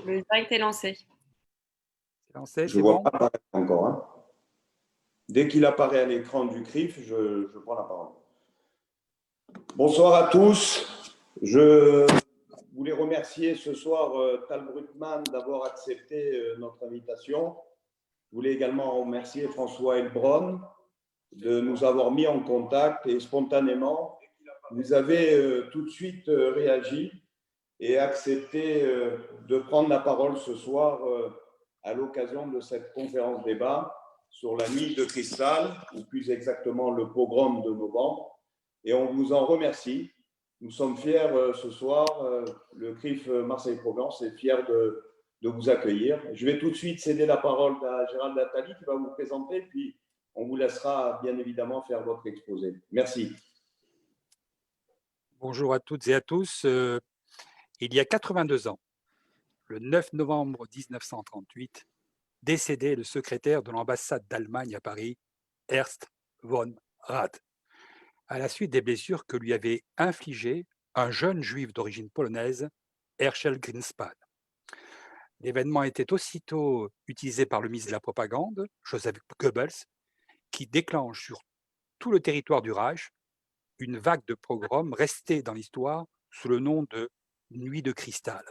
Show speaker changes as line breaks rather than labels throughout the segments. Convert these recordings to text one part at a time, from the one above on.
Le direct est lancé.
C'est lancé,
Je
c'est
ne vois
bon?
pas apparaître encore. Hein. Dès qu'il apparaît à l'écran du CRIF, je prends la parole. Bonsoir à tous. Je voulais remercier ce soir Tal Brutman d'avoir accepté notre invitation. Je voulais également remercier François Heilbronn de nous avoir mis en contact et spontanément, vous avez tout de suite réagi et accepté de prendre la parole ce soir à l'occasion de cette conférence débat sur la nuit de cristal, ou plus exactement le pogrom de novembre. Et on vous en remercie. Nous sommes fiers ce soir, le CRIF Marseille-Provence est fier de vous accueillir. Je vais tout de suite céder la parole à Gérald Attali qui va vous présenter, puis on vous laissera bien évidemment faire votre exposé. Merci.
Bonjour à toutes et à tous. Il y a 82 ans, le 9 novembre 1938, décédait le secrétaire de l'ambassade d'Allemagne à Paris, Ernst von Rath, à la suite des blessures que lui avait infligées un jeune juif d'origine polonaise, Herschel Greenspan. L'événement était aussitôt utilisé par le ministre de la Propagande, Joseph Goebbels, qui déclenche sur tout le territoire du Reich une vague de pogroms restée dans l'histoire sous le nom de Nuit de cristal.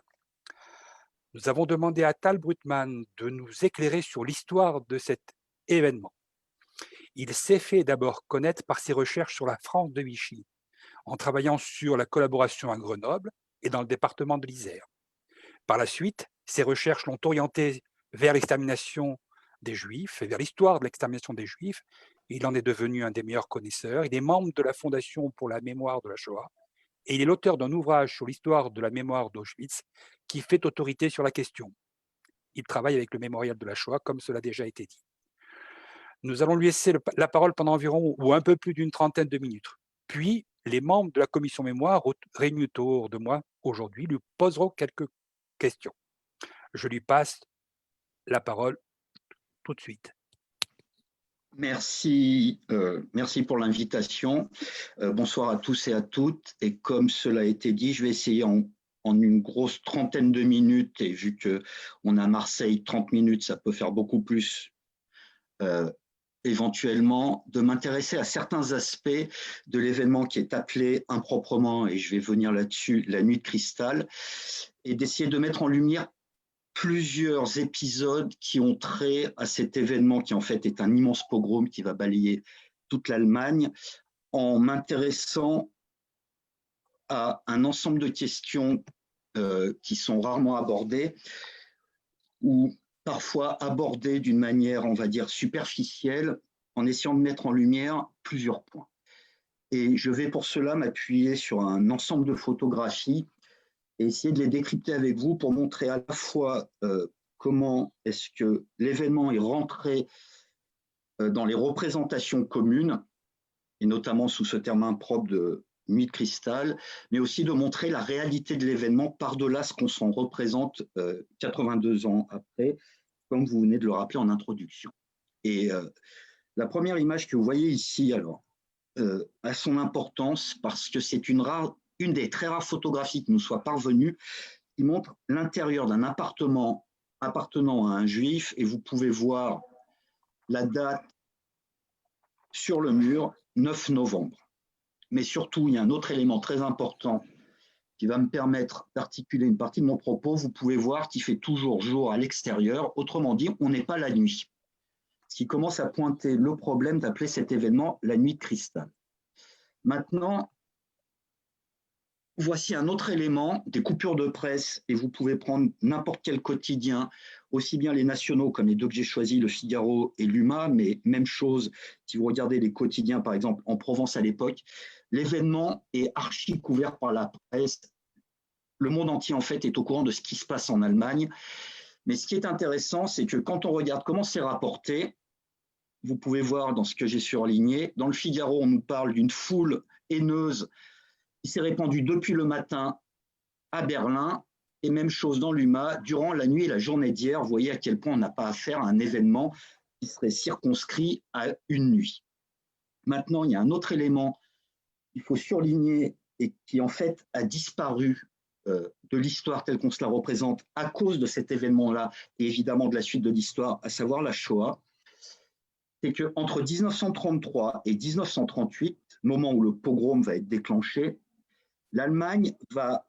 Nous avons demandé à Tal Brutman de nous éclairer sur l'histoire de cet événement. Il s'est fait d'abord connaître par ses recherches sur la France de Vichy, en travaillant sur la collaboration à Grenoble et dans le département de l'Isère. Par la suite, ses recherches l'ont orienté vers l'extermination des Juifs et vers l'histoire de l'extermination des Juifs. Il en est devenu un des meilleurs connaisseurs. Il est membre de la Fondation pour la mémoire de la Shoah et il est l'auteur d'un ouvrage sur l'histoire de la mémoire d'Auschwitz qui fait autorité sur la question. Il travaille avec le mémorial de la Shoah, comme cela a déjà été dit. Nous allons lui laisser la parole pendant environ ou un peu plus d'une trentaine de minutes. Puis, les membres de la commission mémoire réunis autour de moi aujourd'hui lui poseront quelques questions. Je lui passe la parole tout de suite.
Merci, merci pour l'invitation. Bonsoir à tous et à toutes. Et comme cela a été dit, je vais essayer en une grosse trentaine de minutes, et vu qu'on a Marseille 30 minutes, ça peut faire beaucoup plus éventuellement, de m'intéresser à certains aspects de l'événement qui est appelé improprement, et je vais venir là-dessus, la nuit de cristal, et d'essayer de mettre en lumière plusieurs épisodes qui ont trait à cet événement qui en fait est un immense pogrom qui va balayer toute l'Allemagne, en m'intéressant à un ensemble de questions qui sont rarement abordées ou parfois abordées d'une manière, on va dire, superficielle, en essayant de mettre en lumière plusieurs points. Et je vais pour cela m'appuyer sur un ensemble de photographies et essayer de les décrypter avec vous pour montrer à la fois comment est-ce que l'événement est rentré dans les représentations communes, et notamment sous ce terme impropre de nuit de cristal, mais aussi de montrer la réalité de l'événement par-delà ce qu'on s'en représente 82 ans après, comme vous venez de le rappeler en introduction. Et la première image que vous voyez ici, alors, a son importance parce que c'est une des très rares photographies qui nous soit parvenue, qui montre l'intérieur d'un appartement appartenant à un juif, et vous pouvez voir la date sur le mur, 9 novembre. Mais surtout, il y a un autre élément très important qui va me permettre d'articuler une partie de mon propos. Vous pouvez voir qu'il fait toujours jour à l'extérieur, autrement dit, on n'est pas la nuit. Ce qui commence à pointer le problème d'appeler cet événement la nuit de cristal. Maintenant, voici un autre élément, des coupures de presse, et vous pouvez prendre n'importe quel quotidien, aussi bien les nationaux comme les deux que j'ai choisis, Le Figaro et l'UMA, mais même chose, si vous regardez les quotidiens, par exemple, en Provence à l'époque, l'événement est archi couvert par la presse. Le monde entier, en fait, est au courant de ce qui se passe en Allemagne. Mais ce qui est intéressant, c'est que quand on regarde comment c'est rapporté, vous pouvez voir dans ce que j'ai surligné, dans Le Figaro, on nous parle d'une foule haineuse qui s'est répandue depuis le matin à Berlin, et même chose dans l'UMA, durant la nuit et la journée d'hier, vous voyez à quel point on n'a pas affaire à un événement qui serait circonscrit à une nuit. Maintenant, il y a un autre élément qu'il faut surligner et qui en fait a disparu de l'histoire telle qu'on se la représente à cause de cet événement-là et évidemment de la suite de l'histoire, à savoir la Shoah, c'est qu'entre 1933 et 1938, moment où le pogrom va être déclenché, l'Allemagne va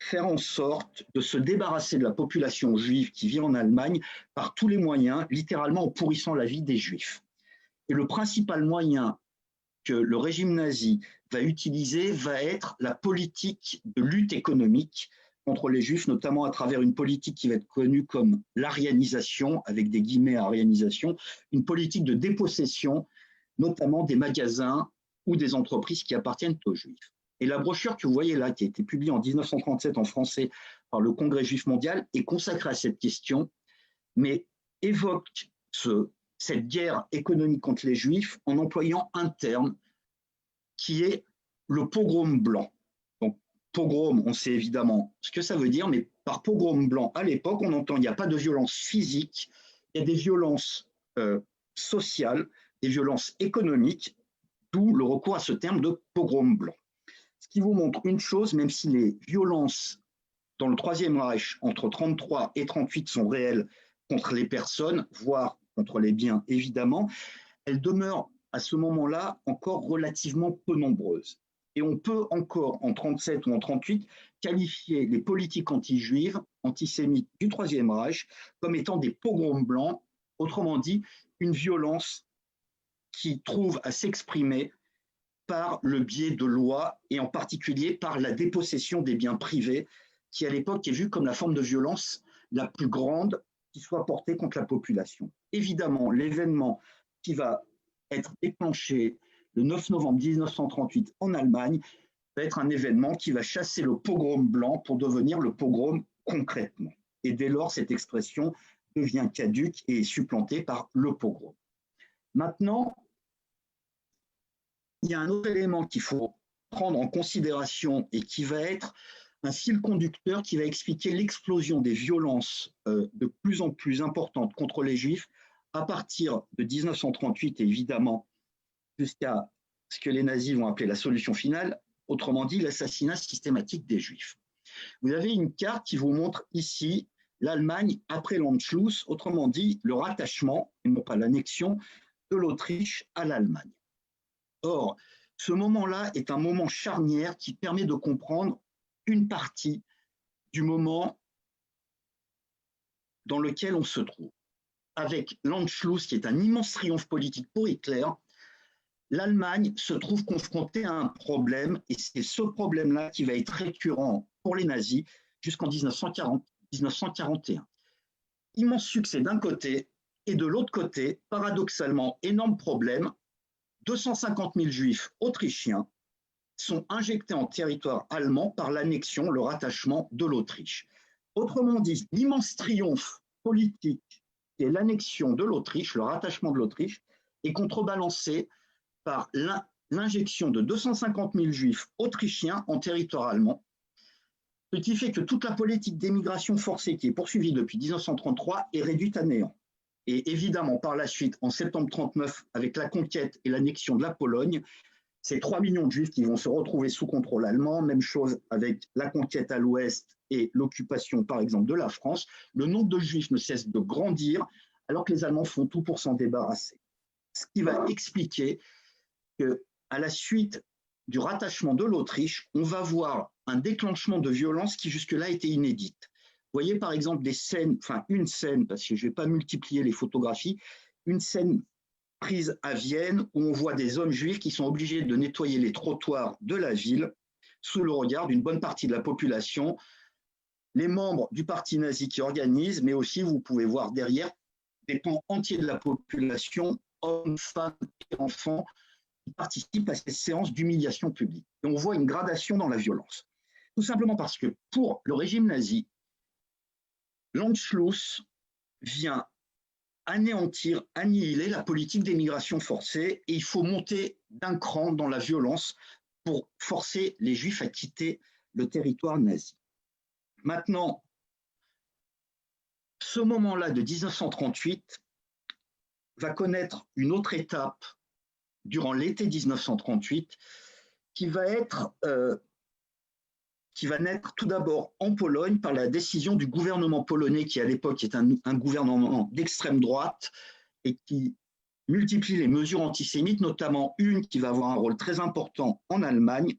faire en sorte de se débarrasser de la population juive qui vit en Allemagne par tous les moyens, littéralement en pourrissant la vie des Juifs. Et le principal moyen que le régime nazi va utiliser va être la politique de lutte économique contre les Juifs, notamment à travers une politique qui va être connue comme l'arianisation, avec des guillemets arianisation, une politique de dépossession, notamment des magasins ou des entreprises qui appartiennent aux Juifs. Et la brochure que vous voyez là, qui a été publiée en 1937 en français par le Congrès juif mondial, est consacrée à cette question, mais évoque cette guerre économique contre les Juifs en employant un terme qui est le pogrom blanc. Donc, pogrom, on sait évidemment ce que ça veut dire, mais par pogrom blanc, à l'époque, on entend qu'il n'y a pas de violence physique, il y a des violences sociales, des violences économiques, d'où le recours à ce terme de pogrom blanc. Ce qui vous montre une chose, même si les violences dans le Troisième Reich entre 1933 et 1938 sont réelles contre les personnes, voire contre les biens évidemment, elles demeurent à ce moment-là encore relativement peu nombreuses. Et on peut encore, en 1937 ou en 1938, qualifier les politiques anti-juives, antisémites du Troisième Reich comme étant des pogroms blancs, autrement dit, une violence qui trouve à s'exprimer par le biais de lois et en particulier par la dépossession des biens privés qui à l'époque est vue comme la forme de violence la plus grande qui soit portée contre la population. Évidemment, l'événement qui va être déclenché le 9 novembre 1938 en Allemagne va être un événement qui va chasser le pogrom blanc pour devenir le pogrom concrètement. Et dès lors, cette expression devient caduque et est supplantée par le pogrom. Maintenant, il y a un autre élément qu'il faut prendre en considération et qui va être un fil conducteur qui va expliquer l'explosion des violences de plus en plus importantes contre les Juifs à partir de 1938 et évidemment jusqu'à ce que les nazis vont appeler la solution finale, autrement dit l'assassinat systématique des Juifs. Vous avez une carte qui vous montre ici l'Allemagne après l'Anschluss, autrement dit le rattachement, et non pas l'annexion, de l'Autriche à l'Allemagne. Or, ce moment-là est un moment charnière qui permet de comprendre une partie du moment dans lequel on se trouve. Avec l'Anschluss, qui est un immense triomphe politique pour Hitler, l'Allemagne se trouve confrontée à un problème, et c'est ce problème-là qui va être récurrent pour les nazis jusqu'en 1941. Immense succès d'un côté, et de l'autre côté, paradoxalement, énorme problème, 250 000 juifs autrichiens sont injectés en territoire allemand par l'annexion, le rattachement de l'Autriche. Autrement dit, l'immense triomphe politique et l'annexion de l'Autriche, le rattachement de l'Autriche, est contrebalancé par l'injection de 250 000 juifs autrichiens en territoire allemand, ce qui fait que toute la politique d'émigration forcée qui est poursuivie depuis 1933 est réduite à néant. Et évidemment, par la suite, en septembre 1939, avec la conquête et l'annexion de la Pologne, c'est 3 millions de juifs qui vont se retrouver sous contrôle allemand. Même chose avec la conquête à l'ouest et l'occupation, par exemple, de la France. Le nombre de juifs ne cesse de grandir alors que les Allemands font tout pour s'en débarrasser. Ce qui va expliquer qu'à la suite du rattachement de l'Autriche, on va voir un déclenchement de violence qui jusque-là était inédite. Vous voyez par exemple des scènes, enfin une scène, parce que je ne vais pas multiplier les photographies, une scène prise à Vienne où on voit des hommes juifs qui sont obligés de nettoyer les trottoirs de la ville sous le regard d'une bonne partie de la population, les membres du parti nazi qui organisent, mais aussi vous pouvez voir derrière des pans entiers de la population, hommes, femmes et enfants, qui participent à ces séances d'humiliation publique. Et on voit une gradation dans la violence. Tout simplement parce que pour le régime nazi, l'Anschluss vient anéantir, annihiler la politique d'émigration forcée et il faut monter d'un cran dans la violence pour forcer les Juifs à quitter le territoire nazi. Maintenant, ce moment-là de 1938 va connaître une autre étape durant l'été 1938 qui va être qui va naître tout d'abord en Pologne par la décision du gouvernement polonais, qui à l'époque est un gouvernement d'extrême droite et qui multiplie les mesures antisémites, notamment une qui va avoir un rôle très important en Allemagne.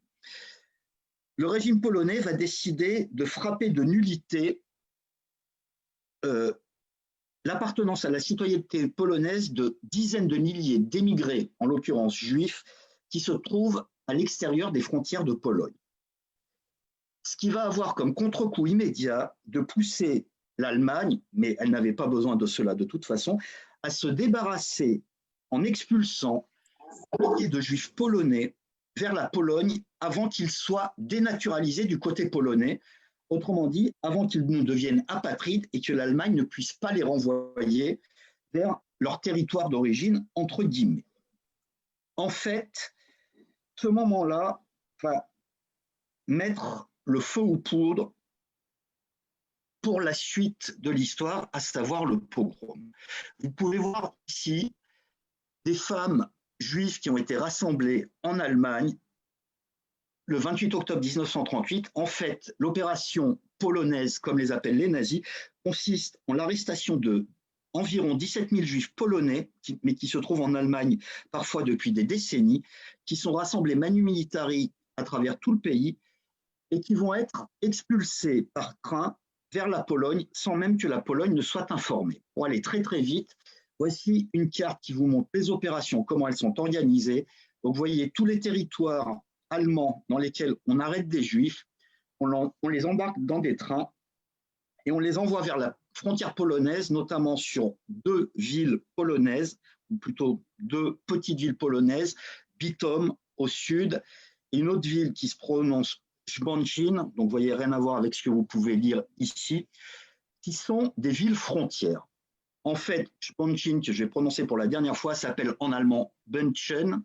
Le régime polonais va décider de frapper de nullité l'appartenance à la citoyenneté polonaise de dizaines de milliers d'émigrés, en l'occurrence juifs, qui se trouvent à l'extérieur des frontières de Pologne. Ce qui va avoir comme contre-coup immédiat de pousser l'Allemagne, mais elle n'avait pas besoin de cela de toute façon, à se débarrasser en expulsant milliers de juifs polonais vers la Pologne avant qu'ils soient dénaturalisés du côté polonais, autrement dit, avant qu'ils ne deviennent apatrides et que l'Allemagne ne puisse pas les renvoyer vers leur territoire d'origine, entre guillemets. En fait, ce moment-là va mettre le feu aux poudres pour la suite de l'histoire, à savoir le pogrom. Vous pouvez voir ici des femmes juives qui ont été rassemblées en Allemagne le 28 octobre 1938. En fait, l'opération polonaise, comme les appellent les nazis, consiste en l'arrestation de environ 17 000 juifs polonais, mais qui se trouvent en Allemagne parfois depuis des décennies, qui sont rassemblés manu militari à travers tout le pays et qui vont être expulsés par train vers la Pologne sans même que la Pologne ne soit informée. Pour aller très très vite, voici une carte qui vous montre les opérations, comment elles sont organisées. Donc vous voyez tous les territoires allemands dans lesquels on arrête des juifs, on les embarque dans des trains et on les envoie vers la frontière polonaise, notamment sur deux villes polonaises, ou plutôt deux petites villes polonaises, Bytom au sud, et une autre ville qui se prononce Szboncin, donc vous voyez rien à voir avec ce que vous pouvez lire ici, qui sont des villes frontières. En fait, Szboncin, que je vais prononcer pour la dernière fois, s'appelle en allemand Bündchen.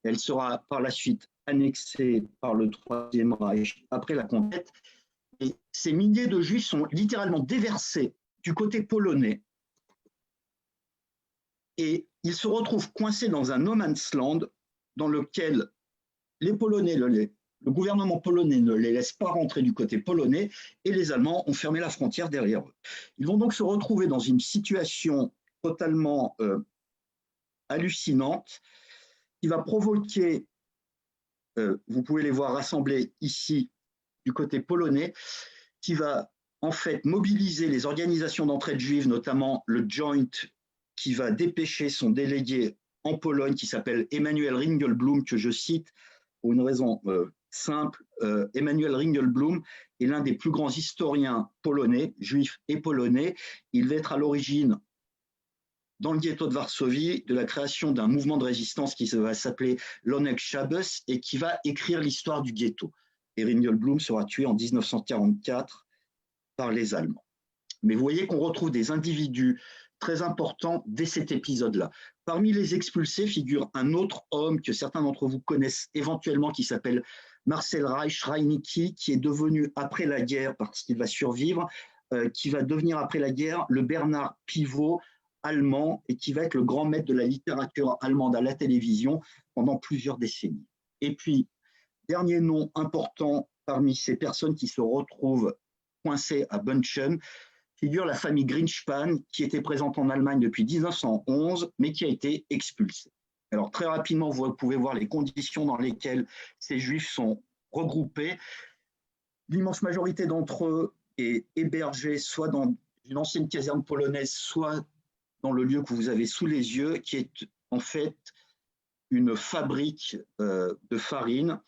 Elle sera par la suite annexée par le Troisième Reich après la conquête. Et ces milliers de juifs sont littéralement déversés du côté polonais. Et ils se retrouvent coincés dans un no man's land dans lequel les Polonais, le gouvernement polonais ne les laisse pas rentrer du côté polonais et les Allemands ont fermé la frontière derrière eux. Ils vont donc se retrouver dans une situation totalement hallucinante qui va provoquer, vous pouvez les voir rassemblés ici du côté polonais, qui va en fait mobiliser les organisations d'entraide juive, notamment le Joint, qui va dépêcher son délégué en Pologne qui s'appelle Emanuel Ringelblum, que je cite pour une raison simple. Emanuel Ringelblum est l'un des plus grands historiens polonais, juifs et polonais. Il va être à l'origine, dans le ghetto de Varsovie, de la création d'un mouvement de résistance qui va s'appeler l'Oneg Shabbos et qui va écrire l'histoire du ghetto. Et Ringelblum sera tué en 1944 par les Allemands. Mais vous voyez qu'on retrouve des individus très importants dès cet épisode-là. Parmi les expulsés figure un autre homme que certains d'entre vous connaissent éventuellement, qui s'appelle Marcel Reich-Reinecke, qui est devenu après la guerre, parce qu'il va survivre, qui va devenir après la guerre le Bernard Pivot allemand et qui va être le grand maître de la littérature allemande à la télévision pendant plusieurs décennies. Et puis, dernier nom important parmi ces personnes qui se retrouvent coincées à Bündchen, figure la famille Grinspan, qui était présente en Allemagne depuis 1911, mais qui a été expulsée. Alors très rapidement, vous pouvez voir les conditions dans lesquelles ces Juifs sont regroupés. L'immense majorité d'entre eux est hébergée soit dans une ancienne caserne polonaise, soit dans le lieu que vous avez sous les yeux, qui est en fait une fabrique de farine.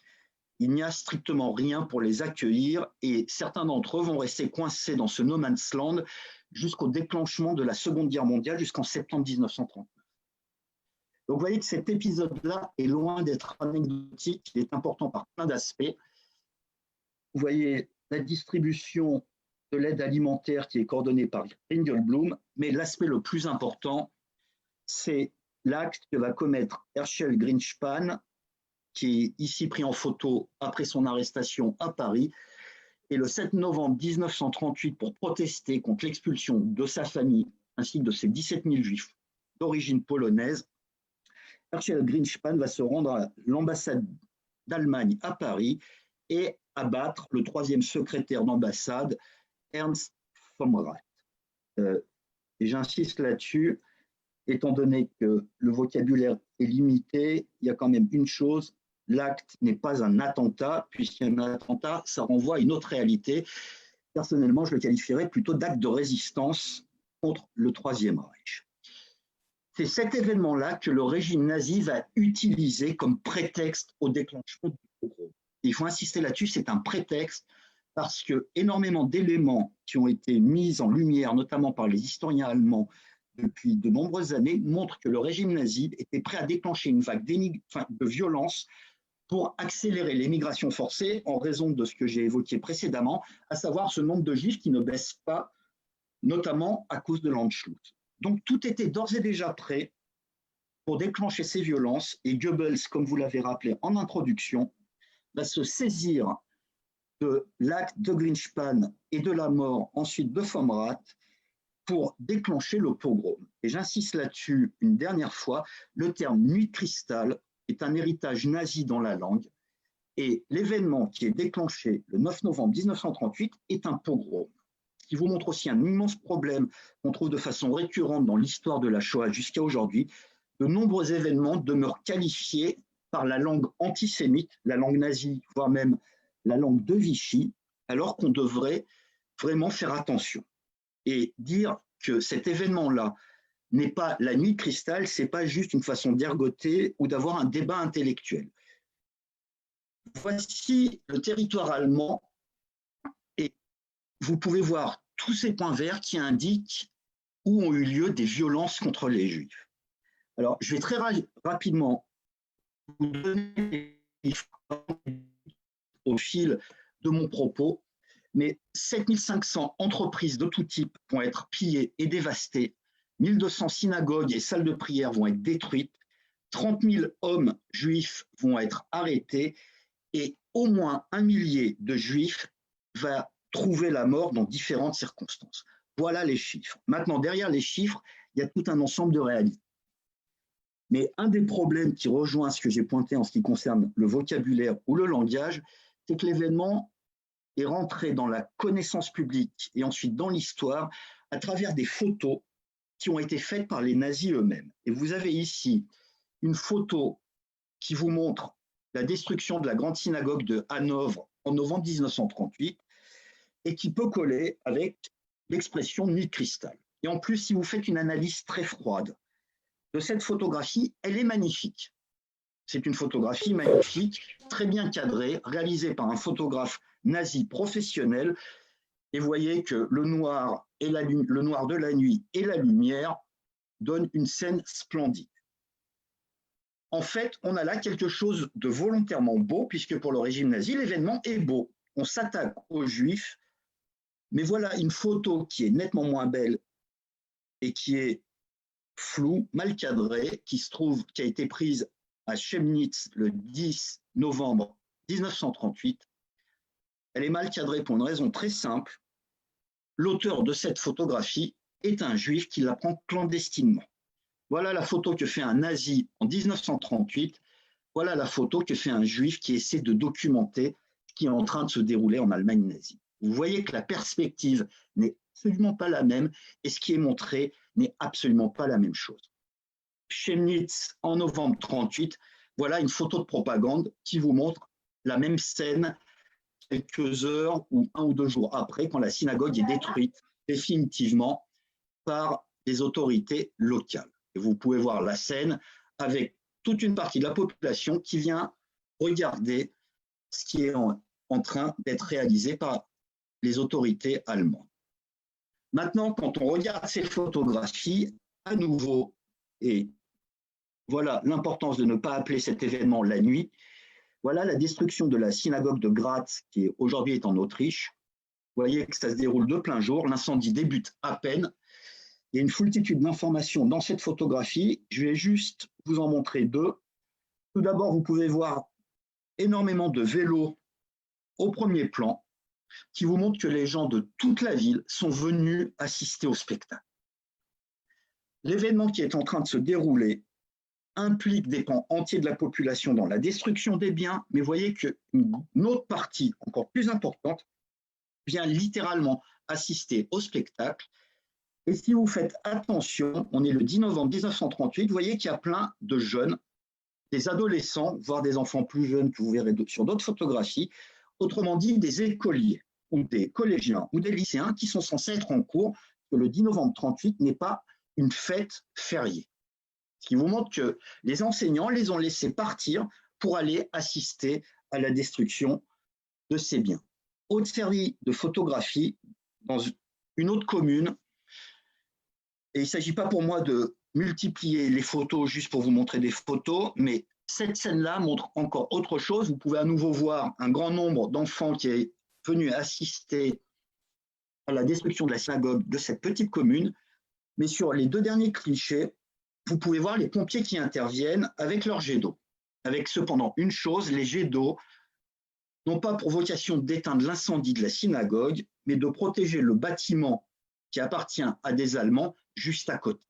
Il n'y a strictement rien pour les accueillir et certains d'entre eux vont rester coincés dans ce no man's land jusqu'au déclenchement de la Seconde Guerre mondiale, jusqu'en septembre 1939. Donc vous voyez que cet épisode-là est loin d'être anecdotique, il est important par plein d'aspects. Vous voyez la distribution de l'aide alimentaire qui est coordonnée par Ringelblum, mais l'aspect le plus important, c'est l'acte que va commettre Herschel Grinspan, qui est ici pris en photo après son arrestation à Paris. Et le 7 novembre 1938, pour protester contre l'expulsion de sa famille ainsi que de ses 17 000 juifs d'origine polonaise, Herschel Grinspan va se rendre à l'ambassade d'Allemagne à Paris et abattre le troisième secrétaire d'ambassade, Ernst vom Rath. Et j'insiste là-dessus, étant donné que le vocabulaire est limité, il y a quand même une chose, l'acte n'est pas un attentat, puisqu'un attentat, ça renvoie à une autre réalité. Personnellement, je le qualifierais plutôt d'acte de résistance contre le Troisième Reich. C'est cet événement-là que le régime nazi va utiliser comme prétexte au déclenchement du pogrom. Il faut insister là-dessus, c'est un prétexte parce que énormément d'éléments qui ont été mis en lumière, notamment par les historiens allemands depuis de nombreuses années, montrent que le régime nazi était prêt à déclencher une vague de violence pour accélérer l'émigration forcée en raison de ce que j'ai évoqué précédemment, à savoir ce nombre de juifs qui ne baisse pas, notamment à cause de l'Anschluss. Donc tout était d'ores et déjà prêt pour déclencher ces violences et Goebbels, comme vous l'avez rappelé en introduction, va se saisir de l'acte de Greenspan et de la mort ensuite de vom Rath pour déclencher le pogrom. Et j'insiste là-dessus une dernière fois, le terme nuit de cristal est un héritage nazi dans la langue et l'événement qui est déclenché le 9 novembre 1938 est un pogrom. Ce qui vous montre aussi un immense problème qu'on trouve de façon récurrente dans l'histoire de la Shoah jusqu'à aujourd'hui. De nombreux événements demeurent qualifiés par la langue antisémite, la langue nazie, voire même la langue de Vichy, alors qu'on devrait vraiment faire attention. Et dire que cet événement-là n'est pas la nuit de cristal, ce n'est pas juste une façon d'ergoter ou d'avoir un débat intellectuel. Voici le territoire allemand et vous pouvez voir tous ces points verts qui indiquent où ont eu lieu des violences contre les Juifs. Alors, je vais très rapidement vous donner au fil de mon propos, mais 7500 entreprises de tout type vont être pillées et dévastées, 1200 synagogues et salles de prière vont être détruites, 30 000 hommes juifs vont être arrêtés et au moins 1 millier de juifs va trouver la mort dans différentes circonstances. Voilà les chiffres. Maintenant, derrière les chiffres, il y a tout un ensemble de réalités. Mais un des problèmes qui rejoint ce que j'ai pointé en ce qui concerne le vocabulaire ou le langage, c'est que l'événement est rentré dans la connaissance publique et ensuite dans l'histoire à travers des photos qui ont été faites par les nazis eux-mêmes. Et vous avez ici une photo qui vous montre la destruction de la grande synagogue de Hanovre en novembre 1938 et qui peut coller avec l'expression nuit de cristal. Et en plus, si vous faites une analyse très froide de cette photographie, elle est magnifique. C'est une photographie magnifique, très bien cadrée, réalisée par un photographe nazi professionnel. Et vous voyez que le noir de la nuit et la lumière donnent une scène splendide. En fait, on a là quelque chose de volontairement beau, puisque pour le régime nazi, l'événement est beau. On s'attaque aux Juifs, mais voilà une photo qui est nettement moins belle et qui est floue, mal cadrée, qui a été prise à Chemnitz le 10 novembre 1938. Elle est mal cadrée pour une raison très simple. L'auteur de cette photographie est un juif qui la prend clandestinement. Voilà la photo que fait un nazi en 1938. Voilà la photo que fait un juif qui essaie de documenter ce qui est en train de se dérouler en Allemagne nazie. Vous voyez que la perspective n'est absolument pas la même et ce qui est montré n'est absolument pas la même chose. Chemnitz en novembre 1938, voilà une photo de propagande qui vous montre la même scène quelques heures ou 1 ou 2 jours après, quand la synagogue est détruite définitivement par les autorités locales. Et vous pouvez voir la scène avec toute une partie de la population qui vient regarder ce qui est en train d'être réalisé par les autorités allemandes. Maintenant, quand on regarde ces photographies, à nouveau, et voilà l'importance de ne pas appeler cet événement la nuit, voilà la destruction de la synagogue de Graz, qui aujourd'hui est en Autriche. Vous voyez que ça se déroule de plein jour, l'incendie débute à peine. Il y a une foultitude d'informations dans cette photographie. Je vais juste vous en montrer 2. Tout d'abord, vous pouvez voir énormément de vélos au premier plan, qui vous montrent que les gens de toute la ville sont venus assister au spectacle. L'événement qui est en train de se dérouler implique des pans entiers de la population dans la destruction des biens, mais voyez qu'une autre partie, encore plus importante, vient littéralement assister au spectacle. Et si vous faites attention, on est le 10 novembre 1938, vous voyez qu'il y a plein de jeunes, des adolescents, voire des enfants plus jeunes que vous verrez sur d'autres photographies, autrement dit des écoliers ou des collégiens ou des lycéens qui sont censés être en cours, que le 10 novembre 1938 n'est pas une fête fériée. Ce qui vous montre que les enseignants les ont laissés partir pour aller assister à la destruction de ces biens. Autre série de photographies dans une autre commune, et il ne s'agit pas pour moi de multiplier les photos juste pour vous montrer des photos, mais cette scène-là montre encore autre chose. Vous pouvez à nouveau voir un grand nombre d'enfants qui est venu assister à la destruction de la synagogue de cette petite commune, mais sur les deux derniers clichés, vous pouvez voir les pompiers qui interviennent avec leurs jets d'eau. Avec cependant une chose, les jets d'eau n'ont pas pour vocation d'éteindre l'incendie de la synagogue, mais de protéger le bâtiment qui appartient à des Allemands juste à côté.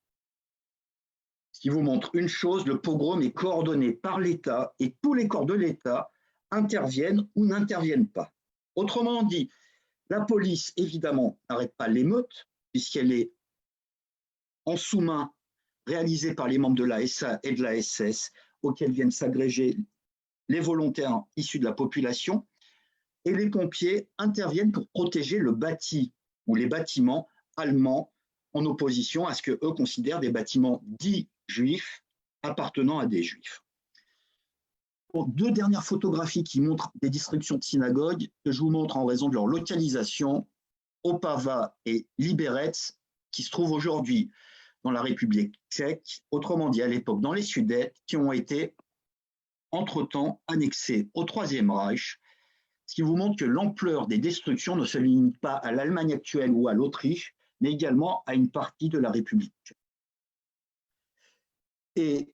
Ce qui vous montre une chose, le pogrom est coordonné par l'État et tous les corps de l'État interviennent ou n'interviennent pas. Autrement dit, la police, évidemment, n'arrête pas l'émeute, puisqu'elle est en sous-main réalisée par les membres de la SA et de la SS, auxquels viennent s'agréger les volontaires issus de la population, et les pompiers interviennent pour protéger le bâti ou les bâtiments allemands en opposition à ce qu'eux considèrent des bâtiments dits juifs appartenant à des juifs. Deux dernières photographies qui montrent des destructions de synagogues, que je vous montre en raison de leur localisation, Opava et Liberec, qui se trouvent aujourd'hui dans la République tchèque, autrement dit à l'époque dans les Sudètes, qui ont été entre-temps annexés au Troisième Reich, ce qui vous montre que l'ampleur des destructions ne se limite pas à l'Allemagne actuelle ou à l'Autriche, mais également à une partie de la République tchèque. Et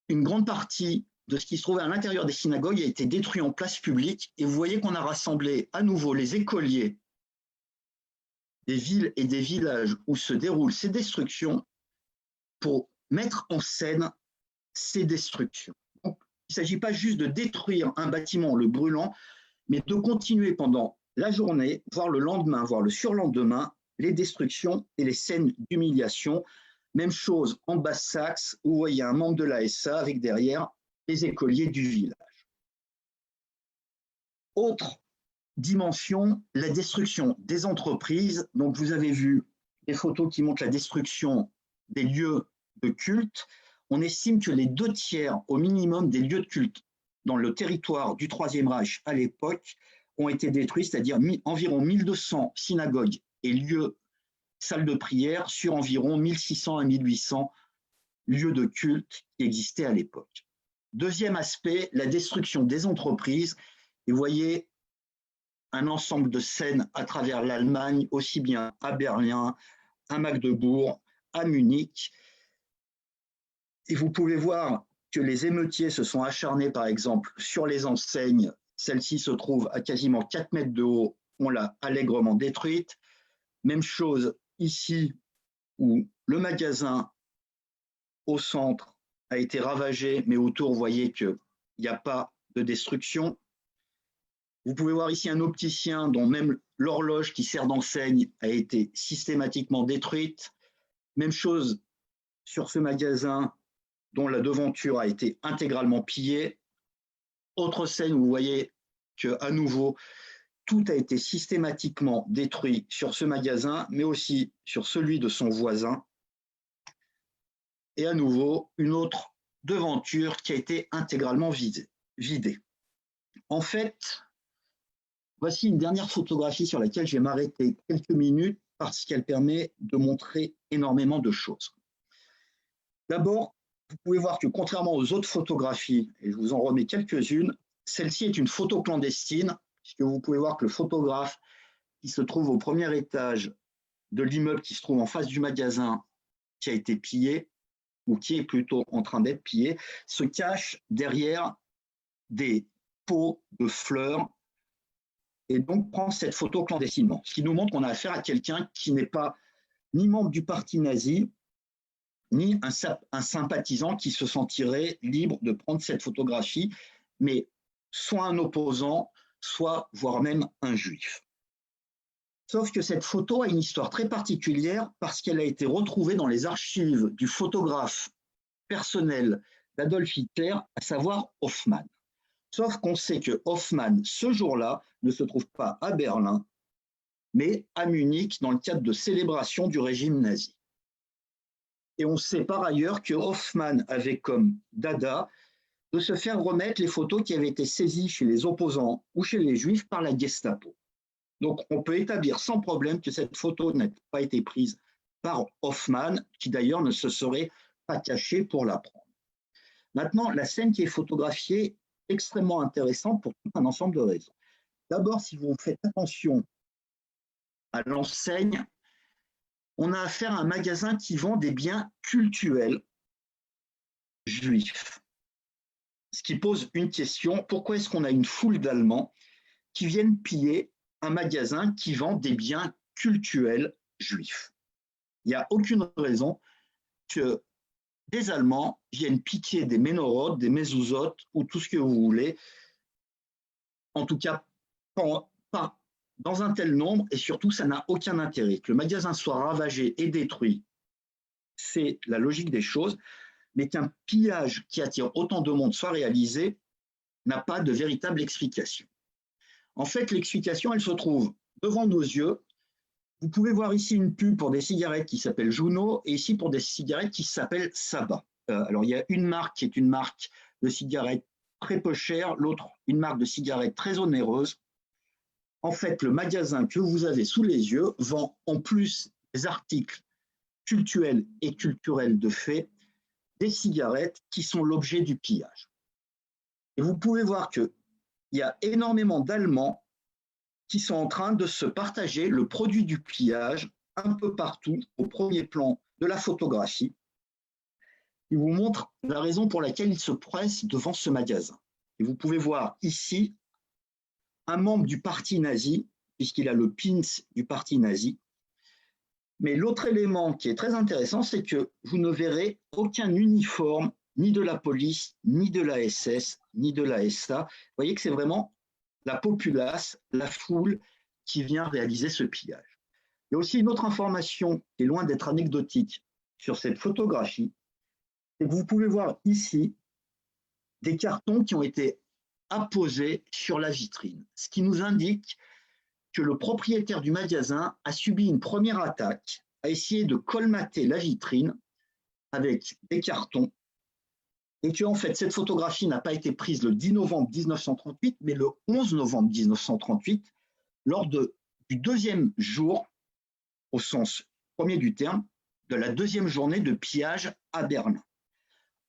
une grande partie de ce qui se trouvait à l'intérieur des synagogues a été détruit en place publique, et vous voyez qu'on a rassemblé à nouveau les écoliers des villes et des villages où se déroulent ces destructions pour mettre en scène ces destructions. Donc, il ne s'agit pas juste de détruire un bâtiment en le brûlant, mais de continuer pendant la journée, voire le lendemain, voire le surlendemain, les destructions et les scènes d'humiliation. Même chose en Basse-Saxe, où vous voyez un membre de la SA avec derrière les écoliers du village. Autre dimension, la destruction des entreprises. Donc vous avez vu les photos qui montrent la destruction des lieux de culte. On estime que les 2/3 au minimum des lieux de culte dans le territoire du Troisième Reich à l'époque ont été détruits, c'est-à-dire environ 1200 synagogues et lieux, salles de prière sur environ 1600 à 1800 lieux de culte qui existaient à l'époque. Deuxième aspect, la destruction des entreprises. Et vous voyez un ensemble de scènes à travers l'Allemagne, aussi bien à Berlin, à Magdebourg, à Munich. Et vous pouvez voir que les émeutiers se sont acharnés, par exemple, sur les enseignes. Celle-ci se trouve à quasiment 4 mètres de haut, on l'a allègrement détruite. Même chose ici, où le magasin au centre a été ravagé, mais autour, vous voyez qu'il n'y a pas de destruction. Vous pouvez voir ici un opticien dont même l'horloge qui sert d'enseigne a été systématiquement détruite. Même chose sur ce magasin dont la devanture a été intégralement pillée. Autre scène où vous voyez qu'à nouveau, tout a été systématiquement détruit sur ce magasin, mais aussi sur celui de son voisin. Et à nouveau, une autre devanture qui a été intégralement vidée. En fait, voici une dernière photographie sur laquelle je vais m'arrêter quelques minutes parce qu'elle permet de montrer énormément de choses. D'abord, vous pouvez voir que contrairement aux autres photographies, et je vous en remets quelques-unes, celle-ci est une photo clandestine, puisque vous pouvez voir que le photographe qui se trouve au premier étage de l'immeuble qui se trouve en face du magasin qui a été pillé, ou qui est plutôt en train d'être pillé, se cache derrière des pots de fleurs et donc prend cette photo clandestinement. Ce qui nous montre qu'on a affaire à quelqu'un qui n'est pas ni membre du parti nazi, ni un sympathisant qui se sentirait libre de prendre cette photographie, mais soit un opposant, soit voire même un juif. Sauf que cette photo a une histoire très particulière parce qu'elle a été retrouvée dans les archives du photographe personnel d'Adolf Hitler, à savoir Hoffmann. Sauf qu'on sait que Hoffmann, ce jour-là, ne se trouve pas à Berlin, mais à Munich, dans le cadre de célébration du régime nazi. Et on sait par ailleurs que Hoffmann avait comme dada de se faire remettre les photos qui avaient été saisies chez les opposants ou chez les juifs par la Gestapo. Donc on peut établir sans problème que cette photo n'a pas été prise par Hoffmann, qui d'ailleurs ne se serait pas caché pour la prendre. Maintenant, la scène qui est photographiée est extrêmement intéressante pour tout un ensemble de raisons. D'abord, si vous faites attention à l'enseigne, on a affaire à un magasin qui vend des biens cultuels juifs. Ce qui pose une question, pourquoi est-ce qu'on a une foule d'Allemands qui viennent piller un magasin qui vend des biens cultuels juifs? Il n'y a aucune raison que des Allemands viennent piquer des ménorotes, des mezuzot ou tout ce que vous voulez, en tout cas pas dans un tel nombre, et surtout ça n'a aucun intérêt. Que le magasin soit ravagé et détruit, c'est la logique des choses, mais qu'un pillage qui attire autant de monde soit réalisé n'a pas de véritable explication. En fait, l'explication, elle se trouve devant nos yeux. Vous pouvez voir ici une pub pour des cigarettes qui s'appelle Juno et ici pour des cigarettes qui s'appellent Saba. Alors, il y a une marque qui est une marque de cigarettes très peu chère, l'autre une marque de cigarettes très onéreuse. En fait, le magasin que vous avez sous les yeux vend en plus des articles cultuels et culturels de fait, des cigarettes qui sont l'objet du pillage. Et vous pouvez voir qu'il y a énormément d'Allemands qui sont en train de se partager le produit du pillage un peu partout au premier plan de la photographie. Il vous montre la raison pour laquelle ils se pressent devant ce magasin. Et vous pouvez voir ici un membre du parti nazi, puisqu'il a le pins du parti nazi. Mais l'autre élément qui est très intéressant, c'est que vous ne verrez aucun uniforme, ni de la police, ni de la SS, ni de la SA. Vous voyez que c'est vraiment la populace, la foule qui vient réaliser ce pillage. Il y a aussi une autre information qui est loin d'être anecdotique sur cette photographie, c'est que vous pouvez voir ici des cartons qui ont été apposés sur la vitrine, ce qui nous indique que le propriétaire du magasin a subi une première attaque, a essayé de colmater la vitrine avec des cartons, et que en fait cette photographie n'a pas été prise le 10 novembre 1938, mais le 11 novembre 1938, lors du deuxième jour, au sens premier du terme, de la deuxième journée de pillage à Berlin.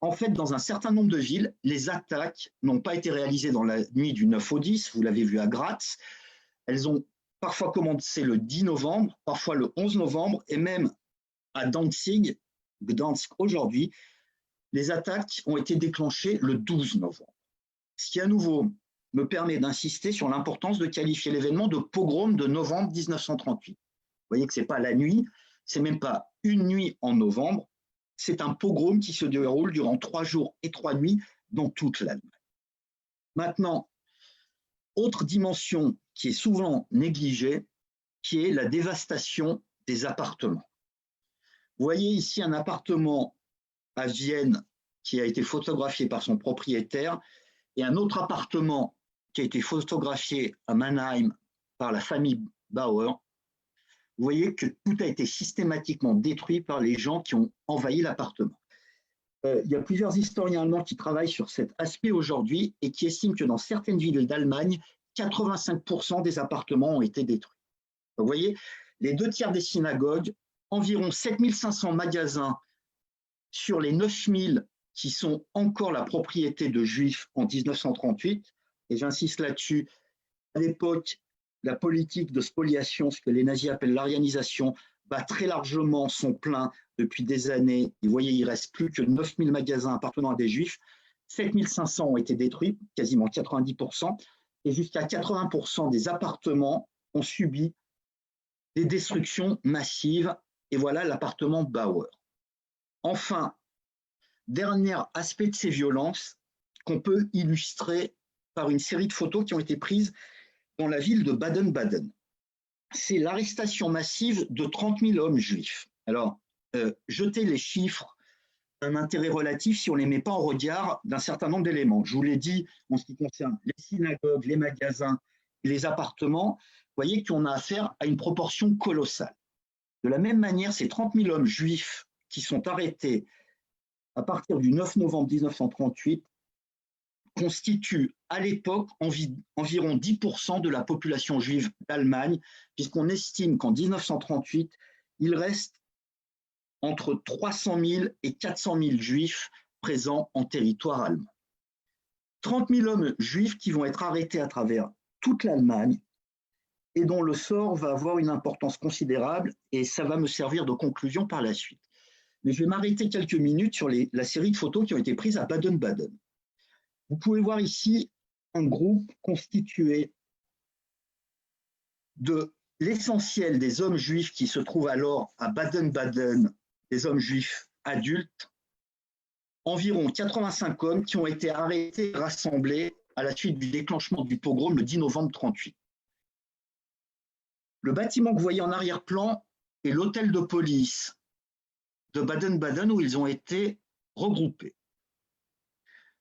En fait, dans un certain nombre de villes, les attaques n'ont pas été réalisées dans la nuit du 9 au 10, vous l'avez vu à Graz, elles ont parfois commencé le 10 novembre, parfois le 11 novembre, et même à Danzig, Gdansk aujourd'hui, les attaques ont été déclenchées le 12 novembre. Ce qui, à nouveau, me permet d'insister sur l'importance de qualifier l'événement de pogrom de novembre 1938. Vous voyez que ce n'est pas la nuit, ce n'est même pas une nuit en novembre, c'est un pogrom qui se déroule durant 3 jours et 3 nuits dans toute l'Allemagne. Maintenant, autre dimension qui est souvent négligée, qui est la dévastation des appartements. Vous voyez ici un appartement à Vienne qui a été photographié par son propriétaire et un autre appartement qui a été photographié à Mannheim par la famille Bauer. Vous voyez que tout a été systématiquement détruit par les gens qui ont envahi l'appartement. Il y a plusieurs historiens allemands qui travaillent sur cet aspect aujourd'hui et qui estiment que dans certaines villes d'Allemagne, 85% des appartements ont été détruits. Vous voyez, les 2/3 des synagogues, environ 7500 magasins sur les 9000 qui sont encore la propriété de juifs en 1938, et j'insiste là-dessus, à l'époque, la politique de spoliation, ce que les nazis appellent l'arianisation, bat très largement son plein depuis des années. Et vous voyez, il ne reste plus que 9000 magasins appartenant à des juifs. 7500 ont été détruits, quasiment 90%, et jusqu'à 80% des appartements ont subi des destructions massives. Et voilà l'appartement Bauer. Enfin, dernier aspect de ces violences qu'on peut illustrer par une série de photos qui ont été prises dans la ville de Baden-Baden. C'est l'arrestation massive de 30 000 hommes juifs. Alors, jeter les chiffres un intérêt relatif si on ne les met pas en regard d'un certain nombre d'éléments. Je vous l'ai dit en ce qui concerne les synagogues, les magasins, les appartements, vous voyez qu'on a affaire à une proportion colossale. De la même manière, ces 30 000 hommes juifs qui sont arrêtés à partir du 9 novembre 1938 constituent à l'époque environ 10% de la population juive d'Allemagne, puisqu'on estime qu'en 1938, il reste entre 300 000 et 400 000 juifs présents en territoire allemand. 30 000 hommes juifs qui vont être arrêtés à travers toute l'Allemagne et dont le sort va avoir une importance considérable, et ça va me servir de conclusion par la suite. Mais je vais m'arrêter quelques minutes sur la série de photos qui ont été prises à Baden-Baden. Vous pouvez voir ici un groupe constitué de l'essentiel des hommes juifs qui se trouvent alors à Baden-Baden, des hommes juifs adultes, environ 85 hommes qui ont été arrêtés et rassemblés à la suite du déclenchement du pogrom le 10 novembre 1938. Le bâtiment que vous voyez en arrière-plan est l'hôtel de police de Baden-Baden où ils ont été regroupés.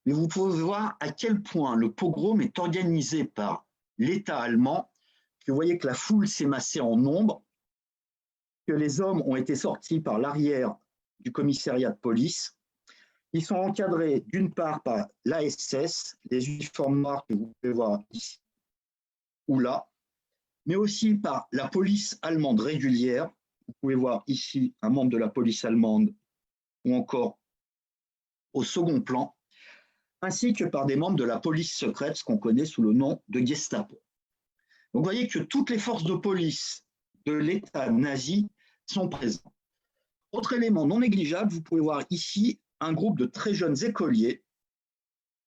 Mais vous pouvez voir à quel point le pogrom est organisé par l'État allemand, que vous voyez que la foule s'est massée en nombre, que les hommes ont été sortis par l'arrière du commissariat de police. Ils sont encadrés d'une part par l'ASS, les uniformes noirs que vous pouvez voir ici ou là, mais aussi par la police allemande régulière. Vous pouvez voir ici un membre de la police allemande ou encore au second plan, ainsi que par des membres de la police secrète, ce qu'on connaît sous le nom de Gestapo. Donc vous voyez que toutes les forces de police de l'État nazi sont présentes. Autre élément non négligeable, vous pouvez voir ici un groupe de très jeunes écoliers.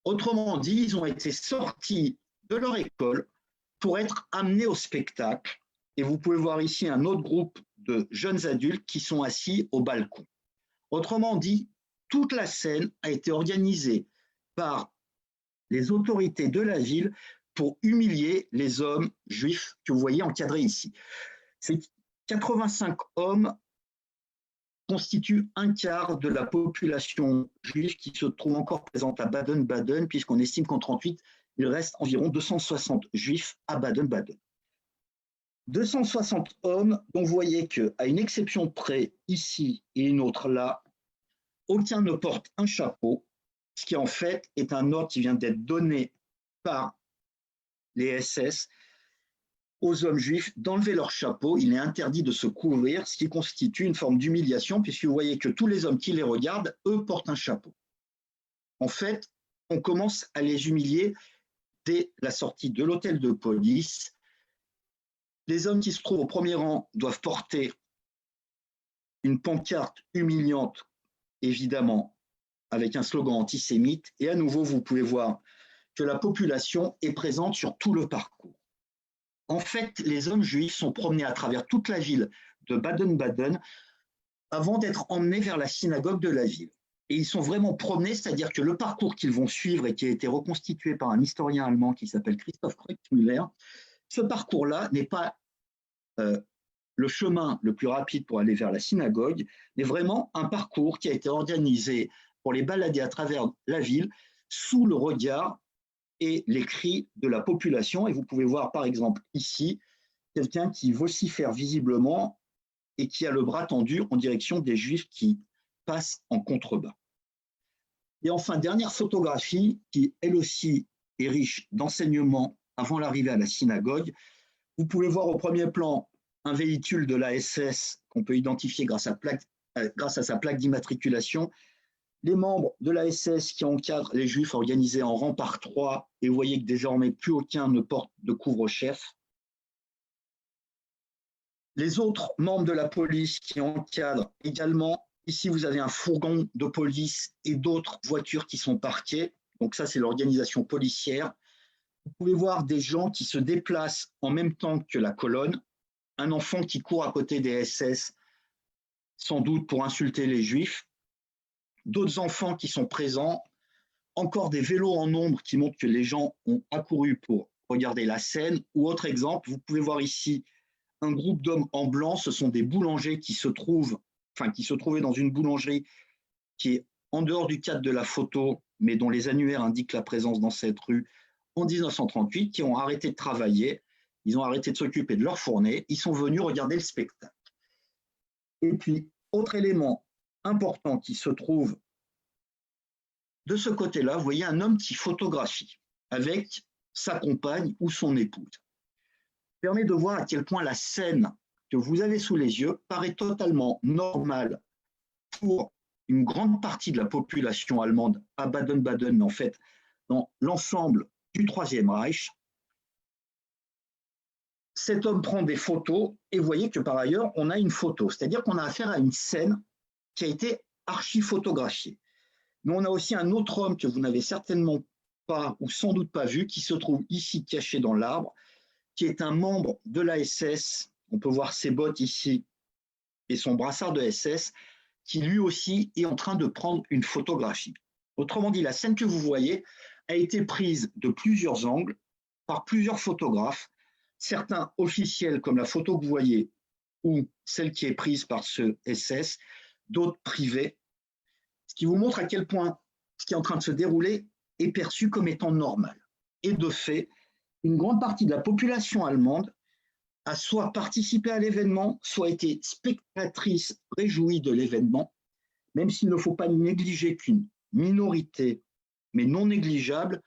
Autrement dit, ils ont été sortis de leur école pour être amenés au spectacle. Et vous pouvez voir ici un autre groupe de jeunes adultes qui sont assis au balcon. Autrement dit, toute la scène a été organisée par les autorités de la ville pour humilier les hommes juifs que vous voyez encadrés ici. Ces 85 hommes constituent un quart de la population juive qui se trouve encore présente à Baden-Baden, puisqu'on estime qu'en 1938, il reste environ 260 juifs à Baden-Baden. 260 hommes dont vous voyez qu'à une exception près, ici et une autre là, aucun ne porte un chapeau, ce qui en fait est un ordre qui vient d'être donné par les SS aux hommes juifs d'enlever leur chapeau. Il est interdit de se couvrir, ce qui constitue une forme d'humiliation, puisque vous voyez que tous les hommes qui les regardent, eux, portent un chapeau. En fait, on commence à les humilier dès la sortie de l'hôtel de police. Les hommes qui se trouvent au premier rang doivent porter une pancarte humiliante, évidemment, avec un slogan antisémite. Et à nouveau, vous pouvez voir que la population est présente sur tout le parcours. En fait, les hommes juifs sont promenés à travers toute la ville de Baden-Baden avant d'être emmenés vers la synagogue de la ville. Et ils sont vraiment promenés, c'est-à-dire que le parcours qu'ils vont suivre et qui a été reconstitué par un historien allemand qui s'appelle Christoph Kreutzmüller, ce parcours-là n'est pas le chemin le plus rapide pour aller vers la synagogue, mais vraiment un parcours qui a été organisé pour les balader à travers la ville sous le regard et les cris de la population. Et vous pouvez voir par exemple ici quelqu'un qui vocifère visiblement et qui a le bras tendu en direction des Juifs qui passent en contrebas. Et enfin, dernière photographie qui elle aussi est riche d'enseignements avant l'arrivée à la synagogue. Vous pouvez voir au premier plan un véhicule de la SS qu'on peut identifier grâce à sa plaque d'immatriculation. Les membres de la SS qui encadrent les Juifs organisés en rang par 3, et vous voyez que désormais plus aucun ne porte de couvre-chef. Les autres membres de la police qui encadrent également. Ici, vous avez un fourgon de police et d'autres voitures qui sont parquées. Donc ça, c'est l'organisation policière. Vous pouvez voir des gens qui se déplacent en même temps que la colonne. Un enfant qui court à côté des SS, sans doute pour insulter les Juifs. d'autres enfants qui sont présents, encore des vélos en nombre qui montrent que les gens ont accouru pour regarder la scène. Ou autre exemple, vous pouvez voir ici un groupe d'hommes en blanc, ce sont des boulangers qui se trouvaient dans une boulangerie qui est en dehors du cadre de la photo, mais dont les annuaires indiquent la présence dans cette rue en 1938, qui ont arrêté de travailler, ils ont arrêté de s'occuper de leur fournée, ils sont venus regarder le spectacle. Et puis, autre élément important qui se trouve de ce côté-là, vous voyez un homme qui photographie avec sa compagne ou son épouse. Ça permet de voir à quel point la scène que vous avez sous les yeux paraît totalement normale pour une grande partie de la population allemande à Baden-Baden, mais en fait dans l'ensemble du Troisième Reich. Cet homme prend des photos et vous voyez que par ailleurs, on a une photo, c'est-à-dire qu'on a affaire à une scène qui a été archi-photographiée. Mais on a aussi un autre homme que vous n'avez certainement pas ou sans doute pas vu, qui se trouve ici caché dans l'arbre, qui est un membre de la SS. On peut voir ses bottes ici et son brassard de SS, qui lui aussi est en train de prendre une photographie. Autrement dit, la scène que vous voyez a été prise de plusieurs angles par plusieurs photographes, certains officiels comme la photo que vous voyez ou celle qui est prise par ce SS, d'autres privés, ce qui vous montre à quel point ce qui est en train de se dérouler est perçu comme étant normal. Et de fait, une grande partie de la population allemande a soit participé à l'événement, soit été spectatrice réjouie de l'événement, même s'il ne faut pas négliger qu'une minorité, mais non négligeable,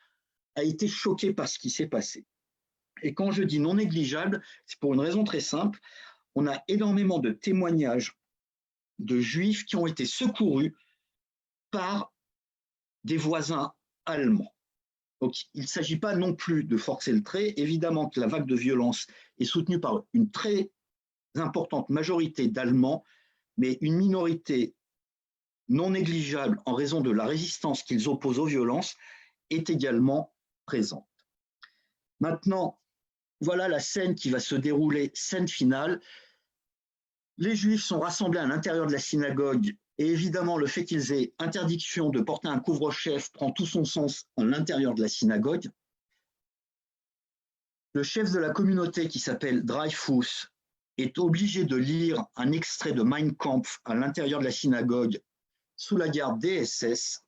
a été choquée par ce qui s'est passé. Et quand je dis non négligeable, c'est pour une raison très simple. On a énormément de témoignages de juifs qui ont été secourus par des voisins allemands. Donc, il ne s'agit pas non plus de forcer le trait. Évidemment que la vague de violence est soutenue par une très importante majorité d'Allemands, mais une minorité non négligeable en raison de la résistance qu'ils opposent aux violences est également présente. Maintenant, voilà la scène qui va se dérouler, scène finale. Les Juifs sont rassemblés à l'intérieur de la synagogue et évidemment le fait qu'ils aient interdiction de porter un couvre-chef prend tout son sens à l'intérieur de la synagogue. Le chef de la communauté qui s'appelle Dreyfus est obligé de lire un extrait de Mein Kampf à l'intérieur de la synagogue sous la garde des SS.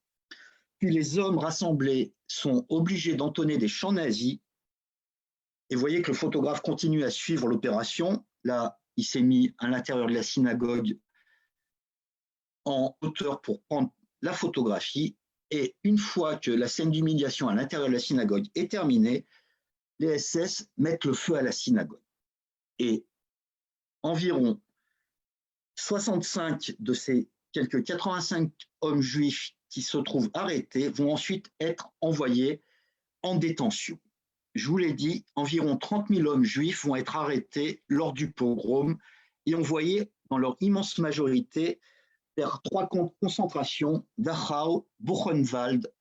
Puis les hommes rassemblés sont obligés d'entonner des chants nazis. Et vous voyez que le photographe continue à suivre l'opération. Là, il s'est mis à l'intérieur de la synagogue en hauteur pour prendre la photographie. Et une fois que la scène d'humiliation à l'intérieur de la synagogue est terminée, les SS mettent le feu à la synagogue. Et environ 65 de ces quelques 85 hommes juifs qui se trouvent arrêtés vont ensuite être envoyés en détention. Je vous l'ai dit, environ 30 000 hommes juifs vont être arrêtés lors du pogrom et envoyés dans leur immense majorité vers 3 camps de concentration, Dachau, Buchenwald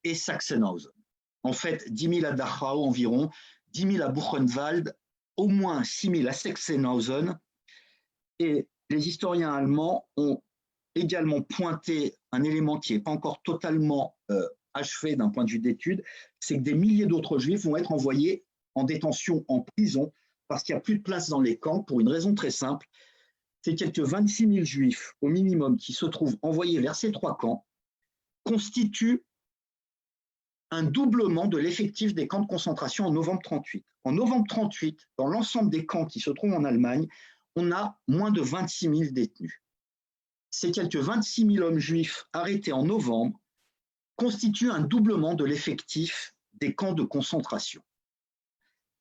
et Sachsenhausen. En fait, 10 000 à Dachau environ, 10 000 à Buchenwald, au moins 6 000 à Sachsenhausen. Et les historiens allemands ont également pointé un élément qui n'est pas encore totalement achevé d'un point de vue d'étude, c'est que des milliers d'autres juifs vont être envoyés en détention, en prison, parce qu'il n'y a plus de place dans les camps, pour une raison très simple. C'est quelques 26 000 juifs au minimum qui se trouvent envoyés vers ces 3 camps, constituent un doublement de l'effectif des camps de concentration en novembre 1938. En novembre 1938, dans l'ensemble des camps qui se trouvent en Allemagne, on a moins de 26 000 détenus. Ces quelques 26 000 hommes juifs arrêtés en novembre constituent un doublement de l'effectif des camps de concentration.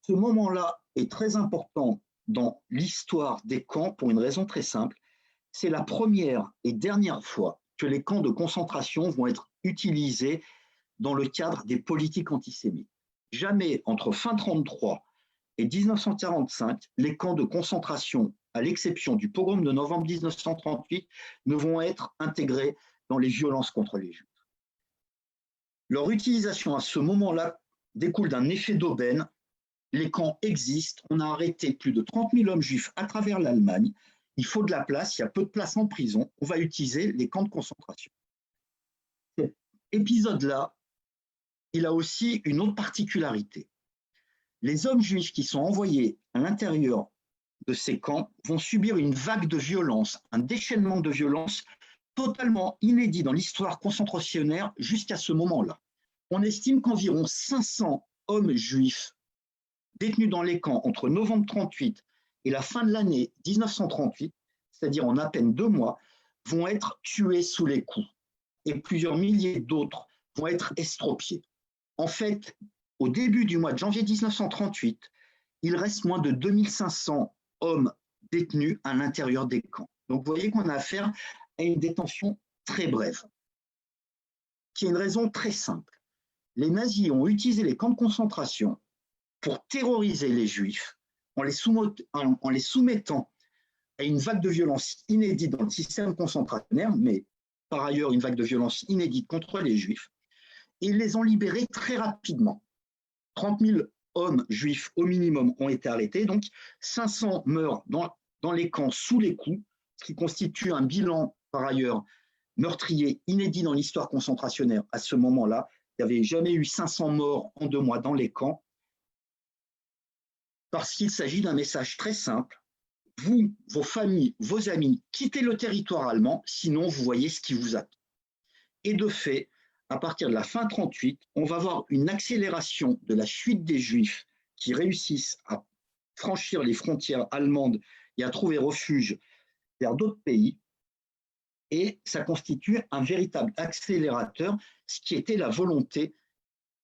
Ce moment-là est très important dans l'histoire des camps pour une raison très simple. C'est la première et dernière fois que les camps de concentration vont être utilisés dans le cadre des politiques antisémites. Jamais entre fin 1933 et 1945, les camps de concentration, à l'exception du pogrom de novembre 1938, ne vont être intégrés dans les violences contre les Juifs. Leur utilisation à ce moment-là découle d'un effet d'aubaine. Les camps existent, on a arrêté plus de 30 000 hommes juifs à travers l'Allemagne, il faut de la place, il y a peu de place en prison, on va utiliser les camps de concentration. épisode-là, il a aussi une autre particularité. Les hommes juifs qui sont envoyés à l'intérieur de ces camps vont subir une vague de violence, un déchaînement de violence totalement inédit dans l'histoire concentrationnaire jusqu'à ce moment-là. On estime qu'environ 500 hommes juifs détenus dans les camps entre novembre 1938 et la fin de l'année 1938, c'est-à-dire en à peine 2 mois, vont être tués sous les coups et plusieurs milliers d'autres vont être estropiés. En fait, au début du mois de janvier 1938, il reste moins de 2500 hommes détenus à l'intérieur des camps. Donc vous voyez qu'on a affaire à une détention très brève, qui a une raison très simple. Les nazis ont utilisé les camps de concentration pour terroriser les juifs en les soumettant à une vague de violence inédite dans le système concentrationnaire, mais par ailleurs une vague de violence inédite contre les juifs, et ils les ont libérés très rapidement. 30 000 hommes juifs au minimum ont été arrêtés, donc 500 meurent dans les camps sous les coups, ce qui constitue un bilan par ailleurs meurtrier inédit dans l'histoire concentrationnaire à ce moment-là. Il n'y avait jamais eu 500 morts en 2 mois dans les camps, parce qu'il s'agit d'un message très simple. Vous, vos familles, vos amis, quittez le territoire allemand, sinon vous voyez ce qui vous attend. Et de fait, à partir de la fin 1938, on va voir une accélération de la fuite des Juifs qui réussissent à franchir les frontières allemandes et à trouver refuge vers d'autres pays. Et ça constitue un véritable accélérateur, ce qui était la volonté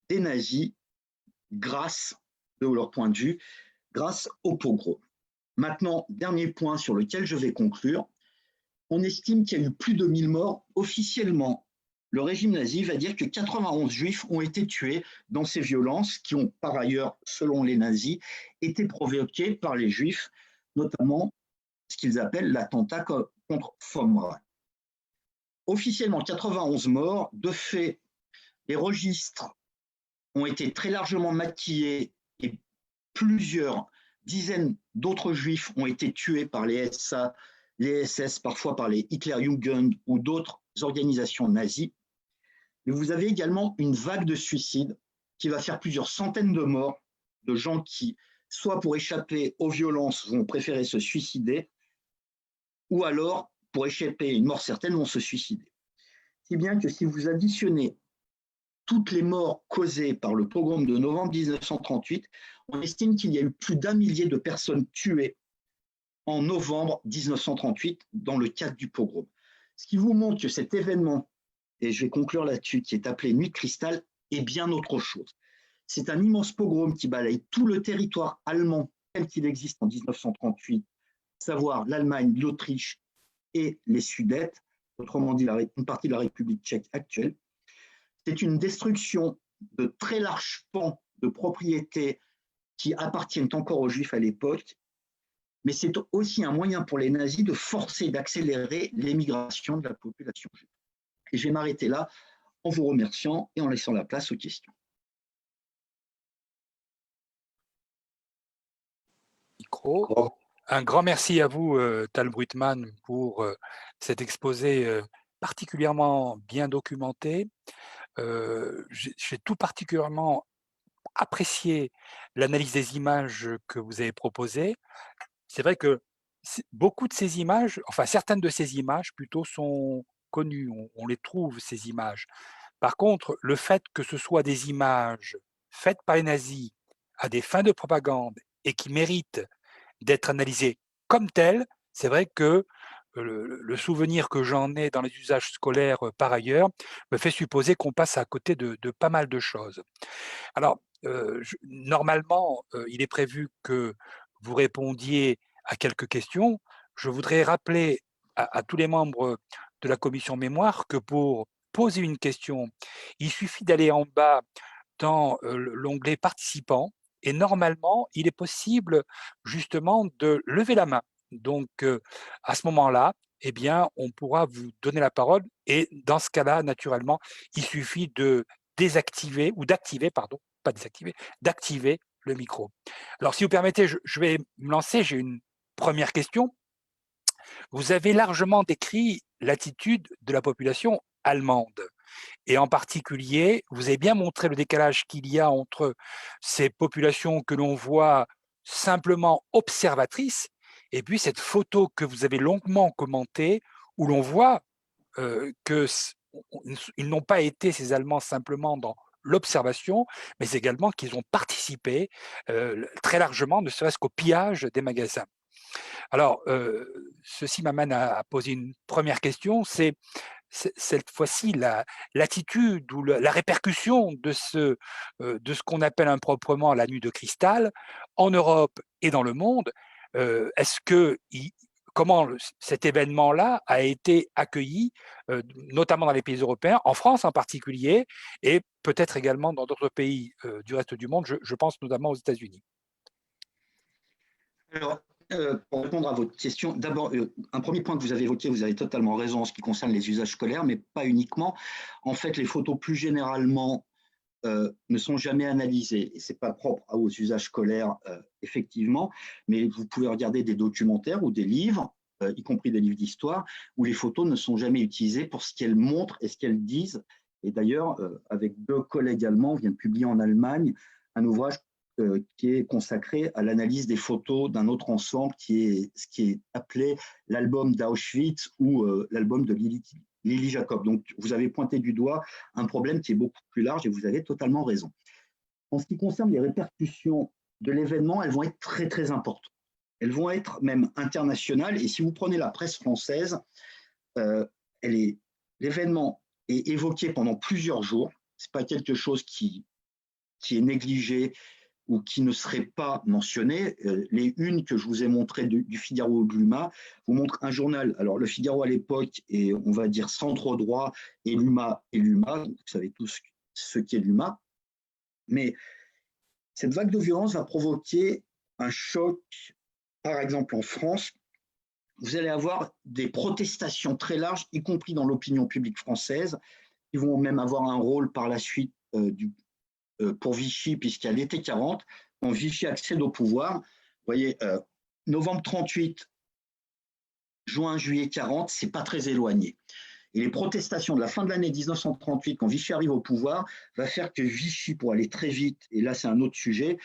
des nazis grâce, de leur point de vue, grâce au pogrom. Maintenant, dernier point sur lequel je vais conclure, on estime qu'il y a eu plus de 1000 morts. Officiellement, le régime nazi va dire que 91 juifs ont été tués dans ces violences qui ont par ailleurs, selon les nazis, été provoquées par les juifs, notamment ce qu'ils appellent l'attentat contre Vom Raad. Officiellement, 91 morts. De fait, les registres ont été très largement maquillés et plusieurs dizaines d'autres juifs ont été tués par les SA, les SS, parfois par les Hitlerjugend ou d'autres organisations nazies. Et vous avez également une vague de suicides qui va faire plusieurs centaines de morts, de gens qui, soit pour échapper aux violences, vont préférer se suicider, ou alors, pour échapper à une mort certaine, vont se suicider. Si bien que si vous additionnez toutes les morts causées par le pogrom de novembre 1938, on estime qu'il y a eu plus d'1 millier de personnes tuées en novembre 1938 dans le cadre du pogrom. Ce qui vous montre que cet événement, et je vais conclure là-dessus, qui est appelé Nuit de cristal, est bien autre chose. C'est un immense pogrom qui balaye tout le territoire allemand tel qu'il existe en 1938, à savoir l'Allemagne, l'Autriche et les Sudètes, autrement dit une partie de la République tchèque actuelle. C'est une destruction de très larges pans de propriétés qui appartiennent encore aux Juifs à l'époque, mais c'est aussi un moyen pour les nazis de forcer, d'accélérer l'émigration de la population juive. Et je vais m'arrêter là en vous remerciant et en laissant la place aux questions.
Micro. Un grand merci à vous, Tal Brutman, pour cet exposé particulièrement bien documenté. J'ai tout particulièrement apprécié l'analyse des images que vous avez proposées. C'est vrai que beaucoup de ces images, enfin certaines de ces images plutôt sont connues, on les trouve ces images. Par contre, le fait que ce soit des images faites par les nazis à des fins de propagande et qui méritent d'être analysées comme telles, c'est vrai que le souvenir que j'en ai dans les usages scolaires par ailleurs me fait supposer qu'on passe à côté de pas mal de choses. Alors, normalement, il est prévu que vous répondiez à quelques questions. Je voudrais rappeler à tous les membres de la commission mémoire que pour poser une question, il suffit d'aller en bas dans l'onglet participants et normalement, il est possible justement de lever la main. Donc, à ce moment-là, eh bien, on pourra vous donner la parole et dans ce cas-là, naturellement, il suffit de désactiver ou d'activer, pardon, pas désactiver, d'activer le micro. Alors, si vous permettez, je vais me lancer, j'ai une première question. Vous avez largement décrit l'attitude de la population allemande. Et en particulier, vous avez bien montré le décalage qu'il y a entre ces populations que l'on voit simplement observatrices et puis cette photo que vous avez longuement commentée où l'on voit qu'ils n'ont pas été, ces Allemands, simplement dans l'observation, mais également qu'ils ont participé très largement, ne serait-ce qu'au pillage des magasins. Alors, ceci m'amène à poser une première question, c'est cette fois-ci l'attitude ou la répercussion de ce qu'on appelle improprement la nuit de cristal en Europe et dans le monde. Est-ce que comment cet événement-là a été accueilli, notamment dans les pays européens, en France en particulier, et peut-être également dans d'autres pays du reste du monde, je pense notamment aux États-Unis.
Alors, pour répondre à votre question, d'abord, un premier point que vous avez évoqué, vous avez totalement raison en ce qui concerne les usages scolaires, mais pas uniquement. En fait, les photos plus généralement ne sont jamais analysées, et ce n'est pas propre aux usages scolaires, effectivement, mais vous pouvez regarder des documentaires ou des livres, y compris des livres d'histoire, où les photos ne sont jamais utilisées pour ce qu'elles montrent et ce qu'elles disent. Et d'ailleurs, avec 2 collègues allemands, on vient de publier en Allemagne un ouvrage qui est consacré à l'analyse des photos d'un autre ensemble qui est ce qui est appelé l'album d'Auschwitz ou l'album de Lily Jacob. Donc, vous avez pointé du doigt un problème qui est beaucoup plus large et vous avez totalement raison. En ce qui concerne les répercussions de l'événement, elles vont être très, très importantes. Elles vont être même internationales. Et si vous prenez la presse française, l'événement est évoqué pendant plusieurs jours. Ce n'est pas quelque chose qui est négligé ou qui ne serait pas mentionné. Les unes que je vous ai montrées du Figaro ou de l'UMA vous montrent un journal. Alors, le Figaro à l'époque est, on va dire, centre droit, et l'UMA est l'UMA. Vous savez tous ce qu'est l'UMA. Mais cette vague de violence va provoquer un choc, par exemple en France. Vous allez avoir des protestations très larges, y compris dans l'opinion publique française, qui vont même avoir un rôle par la suite pour Vichy, puisqu'à l'été 40, quand Vichy accède au pouvoir, vous voyez, novembre 38, juin, juillet 40, c'est pas très éloigné. Et les protestations de la fin de l'année 1938, quand Vichy arrive au pouvoir, va faire que Vichy, pour aller très vite, et là c'est un autre sujet,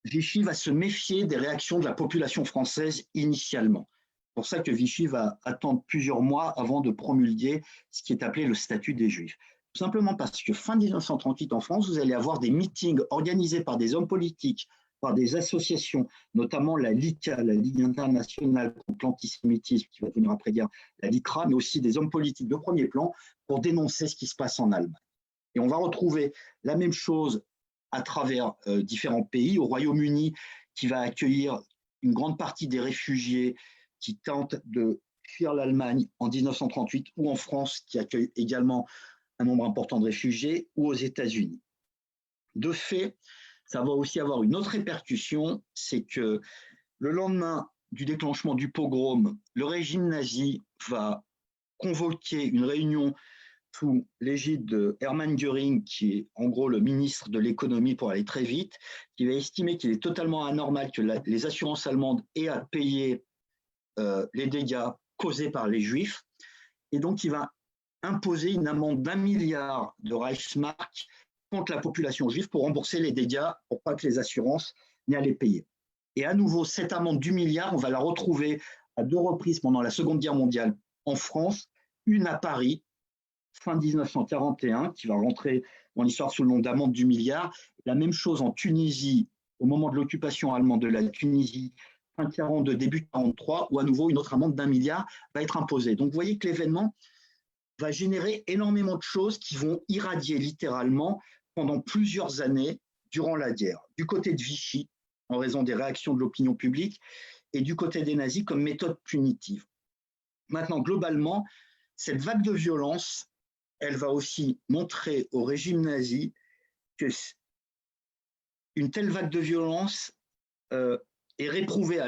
Vichy va se méfier des réactions de la population française initialement. C'est pour ça que Vichy va attendre plusieurs mois avant de promulguer ce qui est appelé le statut des Juifs. Tout simplement parce que fin 1938 en France, vous allez avoir des meetings organisés par des hommes politiques, par des associations, notamment la LICA, la Ligue internationale contre l'antisémitisme, qui va devenir après-guerre la LICRA, mais aussi des hommes politiques de premier plan pour dénoncer ce qui se passe en Allemagne. Et on va retrouver la même chose à travers différents pays, au Royaume-Uni, qui va accueillir une grande partie des réfugiés qui tentent de fuir l'Allemagne en 1938, ou en France, qui accueille également un nombre important de réfugiés, ou aux États-Unis. De fait, ça va aussi avoir une autre répercussion, c'est que le lendemain du déclenchement du pogrom, le régime nazi va convoquer une réunion sous l'égide de Hermann Göring, qui est en gros le ministre de l'économie pour aller très vite, qui va estimer qu'il est totalement anormal que les assurances allemandes aient à payer les dégâts causés par les Juifs, et donc il va imposer une amende d'1 milliard de Reichsmark contre la population juive pour rembourser les dégâts, pour pas que les assurances n'aient à les payer. Et à nouveau, cette amende du milliard, on va la retrouver à 2 reprises pendant la Seconde Guerre mondiale en France, une à Paris, fin 1941, qui va rentrer dans l'histoire sous le nom d'amende du milliard. La même chose en Tunisie, au moment de l'occupation allemande de la Tunisie, fin 42, début 43, où à nouveau une autre amende d'1 milliard va être imposée. Donc vous voyez que l'événement va générer énormément de choses qui vont irradier littéralement pendant plusieurs années durant la guerre. Du côté de Vichy, en raison des réactions de l'opinion publique, et du côté des nazis comme méthode punitive. Maintenant, globalement, cette vague de violence, elle va aussi montrer au régime nazi que une telle vague de violence est réprouvée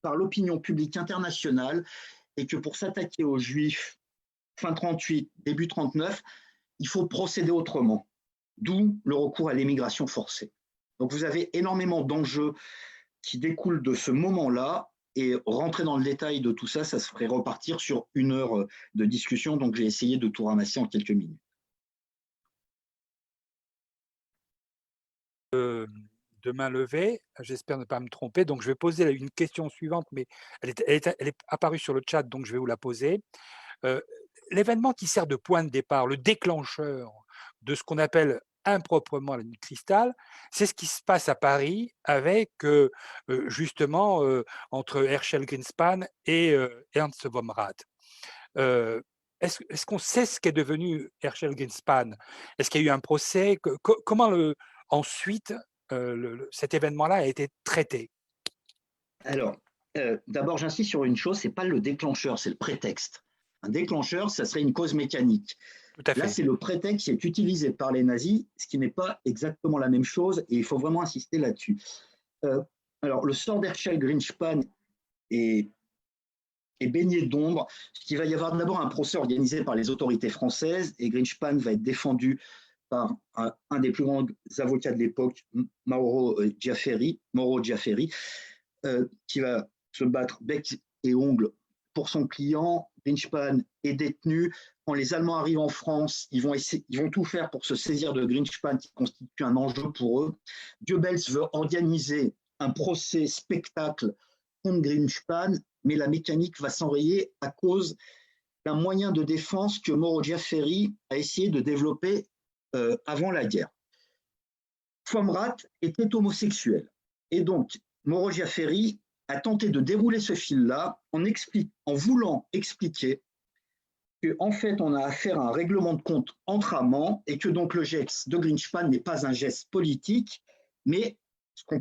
par l'opinion publique internationale, et que pour s'attaquer aux Juifs fin 38, début 39, il faut procéder autrement, d'où le recours à l'émigration forcée. Donc vous avez énormément d'enjeux qui découlent de ce moment-là, Et rentrer dans le détail de tout ça, ça se ferait repartir sur 1 heure de discussion. Donc, j'ai essayé de tout ramasser en quelques minutes.
De main levée, j'espère ne pas me tromper. Donc, je vais poser une question suivante, mais elle est apparue sur le chat, donc je vais vous la poser. L'événement qui sert de point de départ, le déclencheur de ce qu'on appelle improprement la nuit de cristal, c'est ce qui se passe à Paris avec justement entre Herschel Greenspan et Ernst von Rath. Est-ce qu'on sait ce qu'est devenu Herschel Greenspan? Est-ce qu'il y a eu un procès? Comment ensuite cet événement-là a été traité?
Alors, d'abord, j'insiste sur une chose, ce n'est pas le déclencheur, c'est le prétexte. Un déclencheur, ça serait une cause mécanique.
Tout à
Là,
fait.
c'est le prétexte qui est utilisé par les nazis, ce qui n'est pas exactement la même chose, et il faut vraiment insister là-dessus. Alors, le sort d'Herschel Greenspan est baigné d'ombre. Il va y avoir d'abord un procès organisé par les autorités françaises, et Greenspan va être défendu par un des plus grands avocats de l'époque, Mauro Giaferi, qui va se battre bec et ongles pour son client. Greenspan est détenu. Quand les Allemands arrivent en France, ils vont tout faire pour se saisir de Greenspan, qui constitue un enjeu pour eux. Goebbels veut organiser un procès spectacle contre Greenspan, mais la mécanique va s'enrayer à cause d'un moyen de défense que Mauro Giaferi a essayé de développer avant la guerre. Vom Rath était homosexuel, et donc Mauro Giaferi a tenté de dérouler ce fil-là en voulant expliquer qu'en fait, on a affaire à un règlement de compte entre amants et que donc le geste de Greenspan n'est pas un geste politique, mais ce qu'on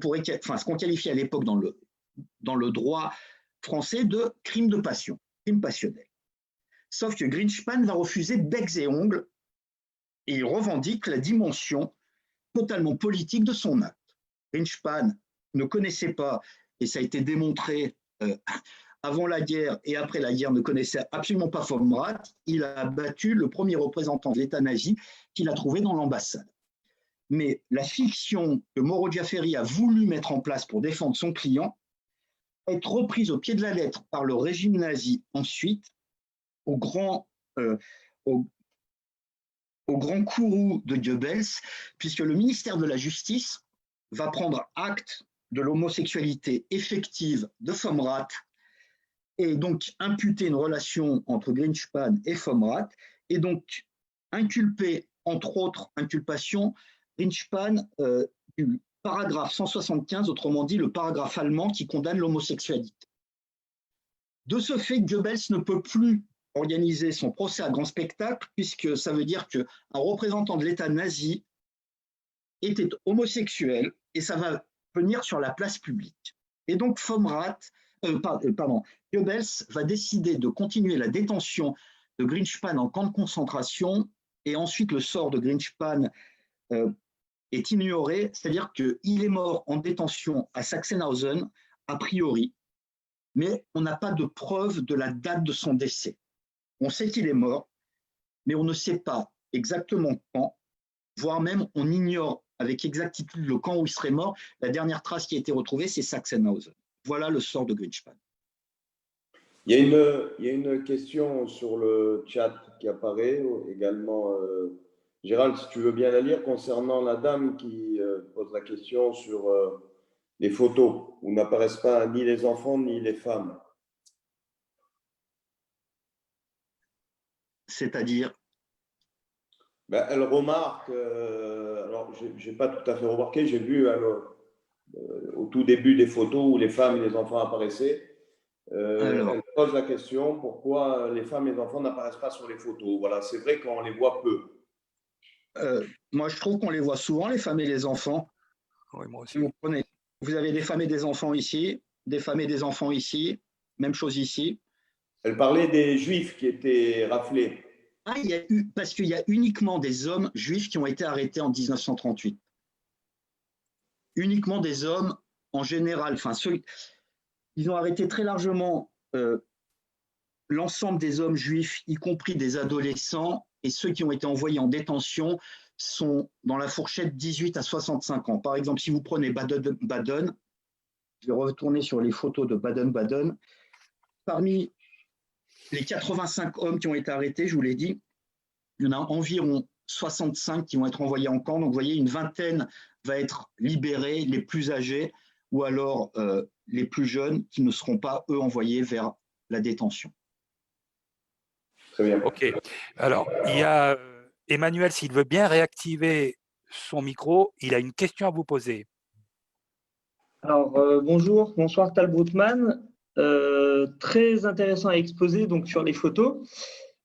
qualifiait à l'époque dans le droit français de crime de passion, crime passionnel. Sauf que Greenspan va refuser becs et ongles et il revendique la dimension totalement politique de son acte. Greenspan ne connaissait pas, et ça a été démontré avant la guerre et après la guerre, ne connaissait absolument pas Vom Rath. Il a battu le premier représentant de l'État nazi qu'il a trouvé dans l'ambassade. Mais la fiction que Mauro Giaferi a voulu mettre en place pour défendre son client va être reprise au pied de la lettre par le régime nazi ensuite, au grand courroux de Goebbels, puisque le ministère de la Justice va prendre acte de l'homosexualité effective de Vom Rath et donc imputer une relation entre Greenspan et Vom Rath, et donc inculper, entre autres inculpations, Greenspan du paragraphe 175, autrement dit le paragraphe allemand qui condamne l'homosexualité. De ce fait, Goebbels ne peut plus organiser son procès à grand spectacle, puisque ça veut dire qu'un représentant de l'État nazi était homosexuel, et ça va venir sur la place publique. Et donc Goebbels va décider de continuer la détention de Greenspan en camp de concentration, et ensuite le sort de Greenspan est ignoré, c'est-à-dire qu'il est mort en détention à Sachsenhausen, a priori, mais on n'a pas de preuve de la date de son décès. On sait qu'il est mort, mais on ne sait pas exactement quand, voire même on ignore avec exactitude le camp où il serait mort. La dernière trace qui a été retrouvée, c'est Sachsenhausen. Voilà le sort de Greenspan.
Il y a une question sur le chat qui apparaît également. Gérald, si tu veux bien la lire, concernant la dame qui pose la question sur les photos où n'apparaissent pas ni les enfants ni les femmes.
C'est-à-dire
elle remarque, alors je n'ai pas tout à fait remarqué, j'ai vu au tout début des photos où les femmes et les enfants apparaissaient. Elle pose la question pourquoi les femmes et les enfants n'apparaissent pas sur les photos. Voilà, c'est vrai qu'on les voit peu.
Moi, je trouve qu'on les voit souvent, les femmes et les enfants.
Oui, moi aussi.
Vous avez des femmes et des enfants ici, des femmes et des enfants ici, même chose ici.
Elle parlait des juifs qui étaient raflés.
Ah, parce qu'il y a uniquement des hommes juifs qui ont été arrêtés en 1938. Uniquement des hommes en général. Ils ont arrêté très largement l'ensemble des hommes juifs, y compris des adolescents, et ceux qui ont été envoyés en détention sont dans la fourchette 18 à 65 ans. Par exemple, si vous prenez Baden, Je vais retourner sur les photos de Baden-Baden. Parmi les 85 hommes qui ont été arrêtés, je vous l'ai dit, il y en a environ 65 qui vont être envoyés en camp. Donc, vous voyez, une vingtaine va être libérée, les plus âgés, ou alors les plus jeunes qui ne seront pas, eux, envoyés vers la détention.
Très bien.
Ok. Alors, il y a Emmanuel, s'il veut bien réactiver son micro, il a une question à vous poser.
Alors, bonsoir Tal Broutman. Très intéressant à exposer donc, sur les photos.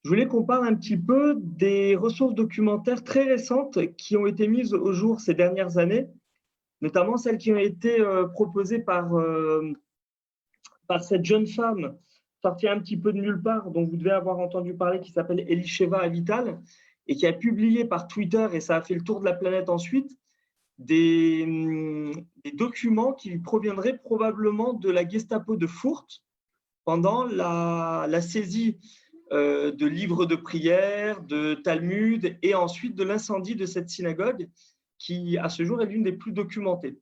Je voulais qu'on parle un petit peu des ressources documentaires très récentes qui ont été mises au jour ces dernières années, notamment celles qui ont été proposées par cette jeune femme sortie un petit peu de nulle part, dont vous devez avoir entendu parler, qui s'appelle Elisheva Avital, et qui a publié par Twitter, et ça a fait le tour de la planète ensuite, des documents qui proviendraient probablement de la Gestapo de Fürth pendant la saisie de livres de prière, de Talmud et ensuite de l'incendie de cette synagogue qui, à ce jour, est l'une des plus documentées.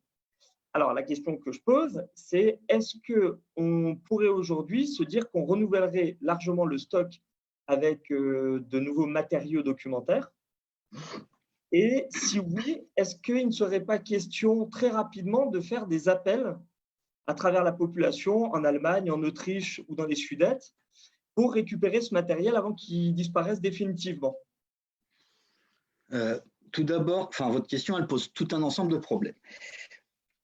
Alors, la question que je pose, c'est est-ce qu'on pourrait aujourd'hui se dire qu'on renouvellerait largement le stock avec de nouveaux matériaux documentaires? Et si oui, est-ce qu'il ne serait pas question très rapidement de faire des appels à travers la population en Allemagne, en Autriche ou dans les Sudètes pour récupérer ce matériel avant qu'il disparaisse définitivement?
Tout d'abord, votre question, elle pose tout un ensemble de problèmes.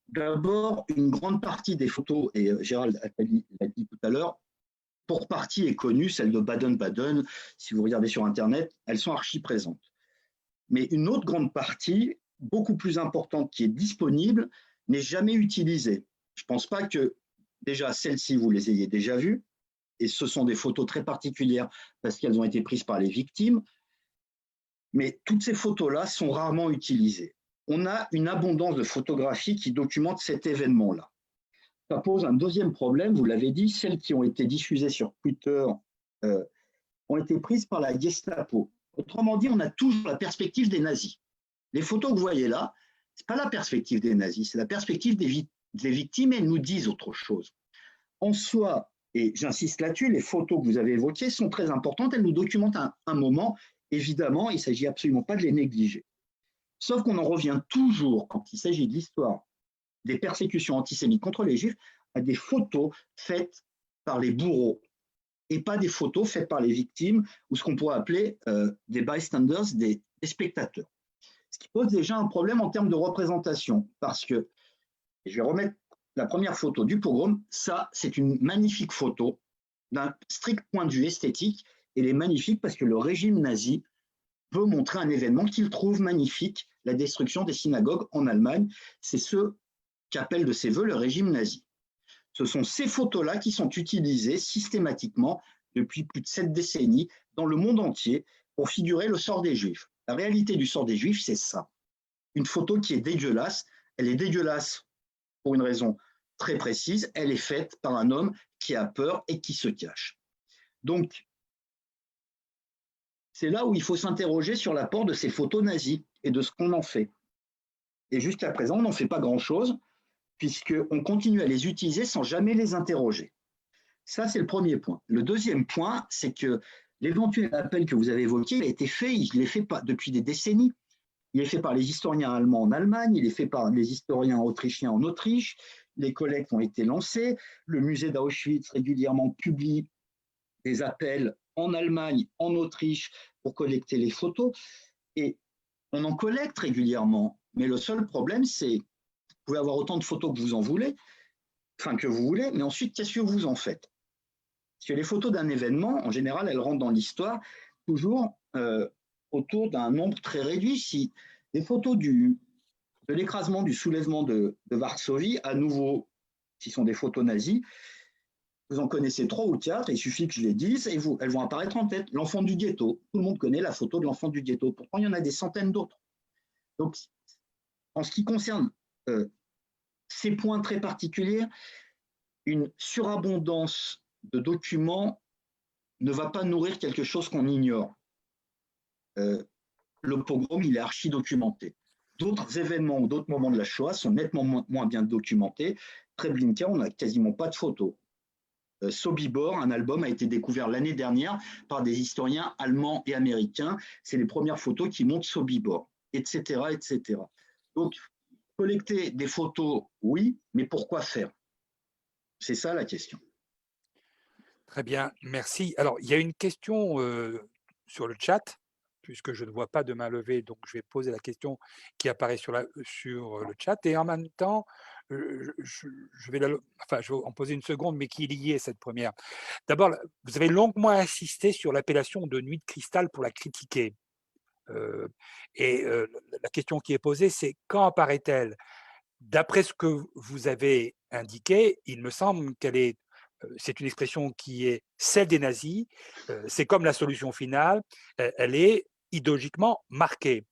D'abord, une grande partie des photos, et Gérald l'a dit tout à l'heure, pour partie est connue, celle de Baden-Baden. Si vous regardez sur Internet, elles sont archi-présentes. Mais une autre grande partie, beaucoup plus importante, qui est disponible, n'est jamais utilisée. Je ne pense pas que, déjà, celles-ci, vous les ayez déjà vues, et ce sont des photos très particulières parce qu'elles ont été prises par les victimes, mais toutes ces photos-là sont rarement utilisées. On a une abondance de photographies qui documentent cet événement-là. Ça pose un deuxième problème, vous l'avez dit, celles qui ont été diffusées sur Twitter ont été prises par la Gestapo. Autrement dit, on a toujours la perspective des nazis. Les photos que vous voyez là, ce n'est pas la perspective des nazis, c'est la perspective des victimes et elles nous disent autre chose. En soi, et j'insiste là-dessus, les photos que vous avez évoquées sont très importantes, elles nous documentent un moment, évidemment, il ne s'agit absolument pas de les négliger. Sauf qu'on en revient toujours, quand il s'agit de l'histoire des persécutions antisémites contre les Juifs, à des photos faites par les bourreaux et pas des photos faites par les victimes ou ce qu'on pourrait appeler des bystanders, des spectateurs. Ce qui pose déjà un problème en termes de représentation, parce que, et je vais remettre la première photo du pogrom, ça c'est une magnifique photo d'un strict point de vue esthétique, et elle est magnifique parce que le régime nazi veut montrer un événement qu'il trouve magnifique, la destruction des synagogues en Allemagne. C'est ce qu'appelle de ses voeux le régime nazi. Ce sont ces photos-là qui sont utilisées systématiquement depuis plus de 7 décennies dans le monde entier pour figurer le sort des Juifs. La réalité du sort des Juifs, c'est ça. Une photo qui est dégueulasse, elle est dégueulasse pour une raison très précise, elle est faite par un homme qui a peur et qui se cache. Donc, c'est là où il faut s'interroger sur l'apport de ces photos nazies et de ce qu'on en fait. Et jusqu'à présent, on n'en fait pas grand-chose, puisqu'on continue à les utiliser sans jamais les interroger. Ça, c'est le premier point. Le deuxième point, c'est que l'éventuel appel que vous avez évoqué, il a été fait, il est fait depuis des décennies. Il est fait par les historiens allemands en Allemagne, il est fait par les historiens autrichiens en Autriche, les collectes ont été lancées, le musée d'Auschwitz régulièrement publie des appels en Allemagne, en Autriche, pour collecter les photos, et on en collecte régulièrement, mais le seul problème, c'est que vous pouvez avoir autant de photos que vous en voulez, que vous voulez, mais ensuite, qu'est-ce que vous en faites? Parce que les photos d'un événement, en général, elles rentrent dans l'histoire toujours autour d'un nombre très réduit. Si les photos de l'écrasement du soulèvement de Varsovie, à nouveau, qui sont des photos nazies, vous en connaissez 3 ou 4, il suffit que je les dise, et elles vont apparaître en tête. L'enfant du ghetto, tout le monde connaît la photo de l'enfant du ghetto, pourtant il y en a des centaines d'autres. Donc, en ce qui concerne ces points très particuliers, une surabondance de documents ne va pas nourrir quelque chose qu'on ignore. Le pogrom, il est archi-documenté. D'autres événements ou d'autres moments de la Shoah sont nettement moins bien documentés. Treblinka, on n'a quasiment pas de photos. Sobibor, un album, a été découvert l'année dernière par des historiens allemands et américains. C'est les premières photos qui montrent Sobibor, etc., etc. Donc, collecter des photos, oui, mais pourquoi faire? C'est ça la question.
Très bien, merci. Alors, il y a une question sur le chat, puisque je ne vois pas de main levée, donc je vais poser la question qui apparaît sur le chat. Et en même temps, je vais je vais en poser une seconde, mais qui est liée à cette première. D'abord, vous avez longuement insisté sur l'appellation de nuit de cristal pour la critiquer. La question qui est posée, c'est quand apparaît-elle? D'après ce que vous avez indiqué, il me semble qu'elle est c'est une expression qui est celle des nazis, c'est comme la solution finale, elle est idéologiquement marquée.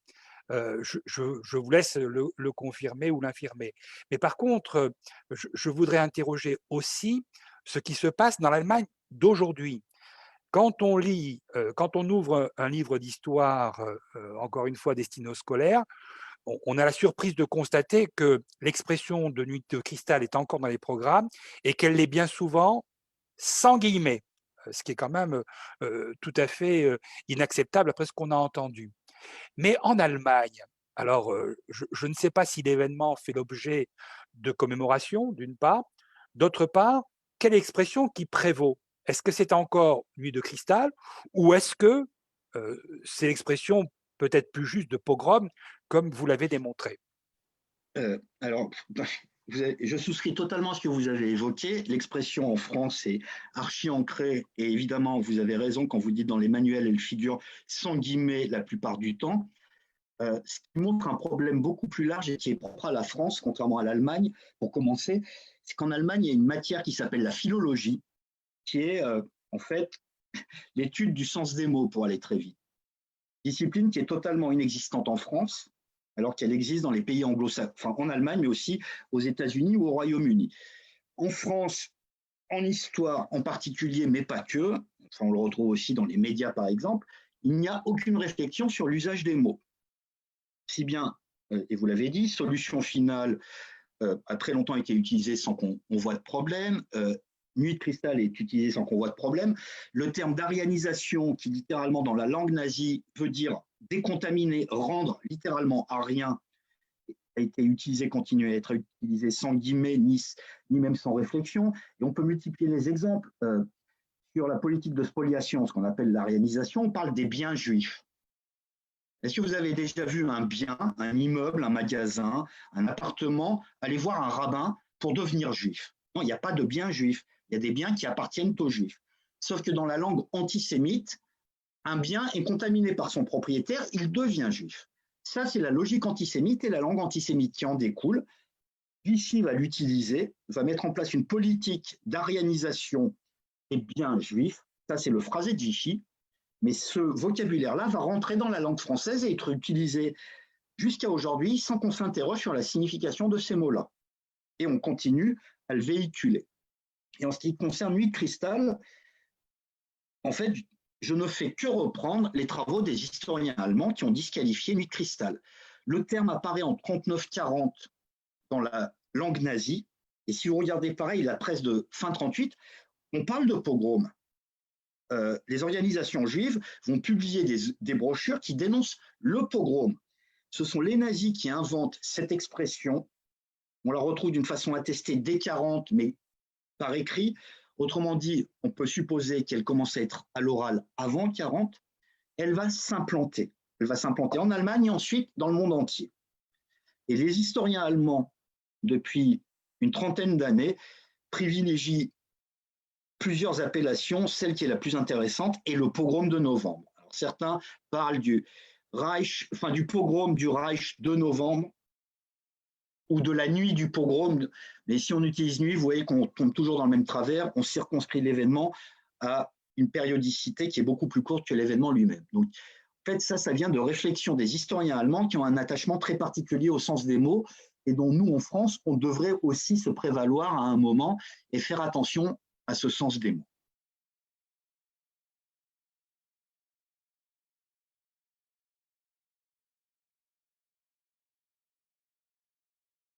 Je vous laisse le confirmer ou l'infirmer. Mais par contre, je voudrais interroger aussi ce qui se passe dans l'Allemagne d'aujourd'hui. Quand on lit, quand on ouvre un livre d'histoire, encore une fois destiné aux scolaires, on a la surprise de constater que l'expression de nuit de cristal est encore dans les programmes et qu'elle l'est bien souvent sans guillemets, ce qui est quand même tout à fait inacceptable après ce qu'on a entendu. Mais en Allemagne, alors je ne sais pas si l'événement fait l'objet de commémoration, d'une part. D'autre part, quelle expression qui prévaut? Est-ce que c'est encore nuit de cristal ou est-ce que c'est l'expression peut-être plus juste de pogrom, comme vous l'avez démontré?
Alors, je souscris totalement à ce que vous avez évoqué. L'expression en France est archi ancrée et évidemment, vous avez raison quand vous dites dans les manuels, elle figure sans guillemets la plupart du temps. Ce qui montre un problème beaucoup plus large et qui est propre à la France, contrairement à l'Allemagne, pour commencer, c'est qu'en Allemagne, il y a une matière qui s'appelle la philologie, qui est en fait l'étude du sens des mots, pour aller très vite. Discipline qui est totalement inexistante en France, alors qu'elle existe dans les pays anglo-saxons, enfin en Allemagne, mais aussi aux États-Unis ou au Royaume-Uni. En France, en histoire en particulier, mais pas que, enfin, on le retrouve aussi dans les médias par exemple, il n'y a aucune réflexion sur l'usage des mots. Si bien, et vous l'avez dit, solution finale a très longtemps été utilisée sans qu'on voit de problème. Nuit de cristal est utilisé sans qu'on voit de problème. Le terme d'arianisation, qui littéralement dans la langue nazie veut dire décontaminer, rendre littéralement à rien, a été utilisé, continue à être utilisé sans guillemets, ni même sans réflexion. Et on peut multiplier les exemples. Sur la politique de spoliation, ce qu'on appelle l'arianisation, on parle des biens juifs. Est-ce que vous avez déjà vu un bien, un immeuble, un magasin, un appartement, aller voir un rabbin pour devenir juif? Non, il n'y a pas de biens juifs. Il y a des biens qui appartiennent aux juifs. Sauf que dans la langue antisémite, un bien est contaminé par son propriétaire, il devient juif. Ça, c'est la logique antisémite et la langue antisémite qui en découle. Vichy va l'utiliser, va mettre en place une politique d'arianisation des biens juifs. Ça, c'est le phrasé de Vichy. Mais ce vocabulaire-là va rentrer dans la langue française et être utilisé jusqu'à aujourd'hui sans qu'on s'interroge sur la signification de ces mots-là. Et on continue à le véhiculer. Et en ce qui concerne Nuit de cristal, en fait, je ne fais que reprendre les travaux des historiens allemands qui ont disqualifié Nuit de cristal. Le terme apparaît en 39-40 dans la langue nazie. Et si vous regardez pareil, la presse de fin 38, on parle de pogrom. Les organisations juives vont publier des brochures qui dénoncent le pogrom. Ce sont les nazis qui inventent cette expression. On la retrouve d'une façon attestée dès 40, mais par écrit. Autrement dit, on peut supposer qu'elle commence à être à l'oral avant 40. Elle va s'implanter. Elle va s'implanter en Allemagne et ensuite dans le monde entier. Et les historiens allemands, depuis une trentaine d'années, privilégient plusieurs appellations. Celle qui est la plus intéressante est le pogrom de novembre. Alors, certains parlent du Reich, enfin du pogrom du Reich de novembre ou de la nuit du pogrom. Mais si on utilise nuit, vous voyez qu'on tombe toujours dans le même travers. On circonscrit l'événement à une périodicité qui est beaucoup plus courte que l'événement lui-même. Donc, en fait, ça vient de réflexions des historiens allemands qui ont un attachement très particulier au sens des mots et dont nous, en France, on devrait aussi se prévaloir à un moment et faire attention à ce sens des mots.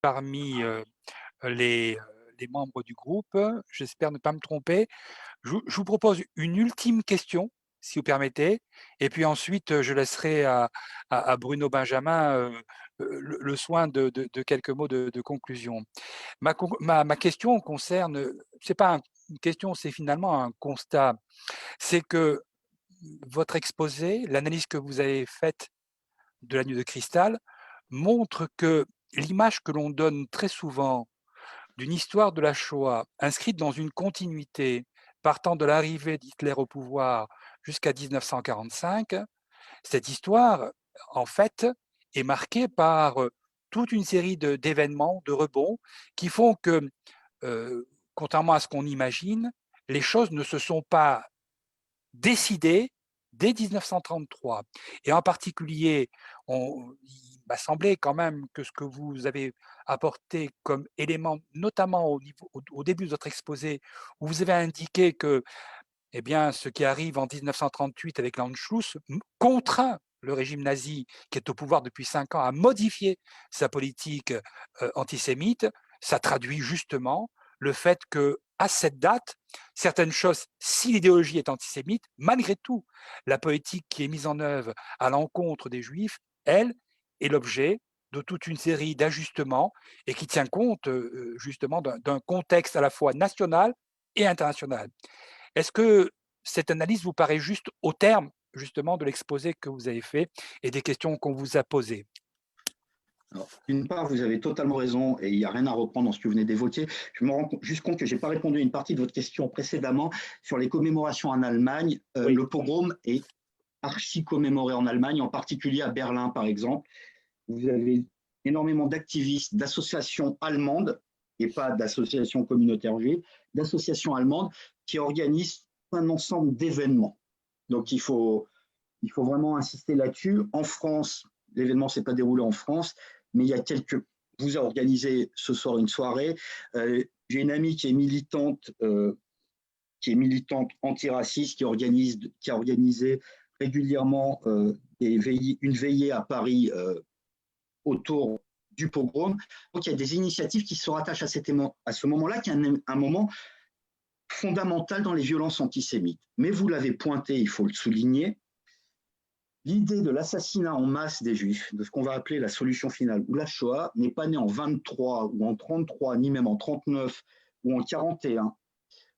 Parmi les les membres du groupe. J'espère ne pas me tromper. Je vous propose une ultime question, si vous permettez, et puis ensuite, je laisserai à Bruno Benjamin le soin de quelques mots de conclusion. Ma question concerne, c'est pas une question, c'est finalement un constat. C'est que votre exposé, l'analyse que vous avez faite de la nuit de cristal, montre que l'image que l'on donne très souvent d'une histoire de la Shoah inscrite dans une continuité partant de l'arrivée d'Hitler au pouvoir jusqu'à 1945, cette histoire, en fait, est marquée par toute une série d'événements, de rebonds, qui font que, contrairement à ce qu'on imagine, les choses ne se sont pas décidées dès 1933. Et en particulier, il m'a semblé quand même que ce que vous avez apporté comme élément, notamment au début de votre exposé, où vous avez indiqué que eh bien, ce qui arrive en 1938 avec l'Anschluss contraint le régime nazi, qui est au pouvoir depuis 5 ans, à modifier sa politique antisémite. Ça traduit justement le fait que, à cette date, certaines choses, si l'idéologie est antisémite, malgré tout, la politique qui est mise en œuvre à l'encontre des Juifs, elle, est l'objet de toute une série d'ajustements et qui tient compte justement d'un contexte à la fois national et international. Est-ce que cette analyse vous paraît juste au terme justement de l'exposé que vous avez fait et des questions qu'on vous a posées?
D'une part, vous avez totalement raison et il n'y a rien à reprendre dans ce que vous venez d'évoquer. Je me rends juste compte que je n'ai pas répondu à une partie de votre question précédemment sur les commémorations en Allemagne.
Oui.
Le pogrom est archi commémoré en Allemagne, en particulier à Berlin, par exemple. Vous avez énormément d'activistes, d'associations allemandes, et pas d'associations communautaires juives, d'associations allemandes qui organisent un ensemble d'événements. Donc, il faut vraiment insister là-dessus. En France, l'événement ne s'est pas déroulé en France, mais il y a vous avez organisé ce soir une soirée. J'ai une amie qui est militante antiraciste, qui a organisé régulièrement une veillée à Paris autour du pogrom. Donc, il y a des initiatives qui se rattachent à ce moment-là, qui est un moment fondamental dans les violences antisémites. Mais vous l'avez pointé, il faut le souligner, l'idée de l'assassinat en masse des Juifs, de ce qu'on va appeler la solution finale, ou la Shoah, n'est pas née en 23 ou en 33, ni même en 39 ou en 41.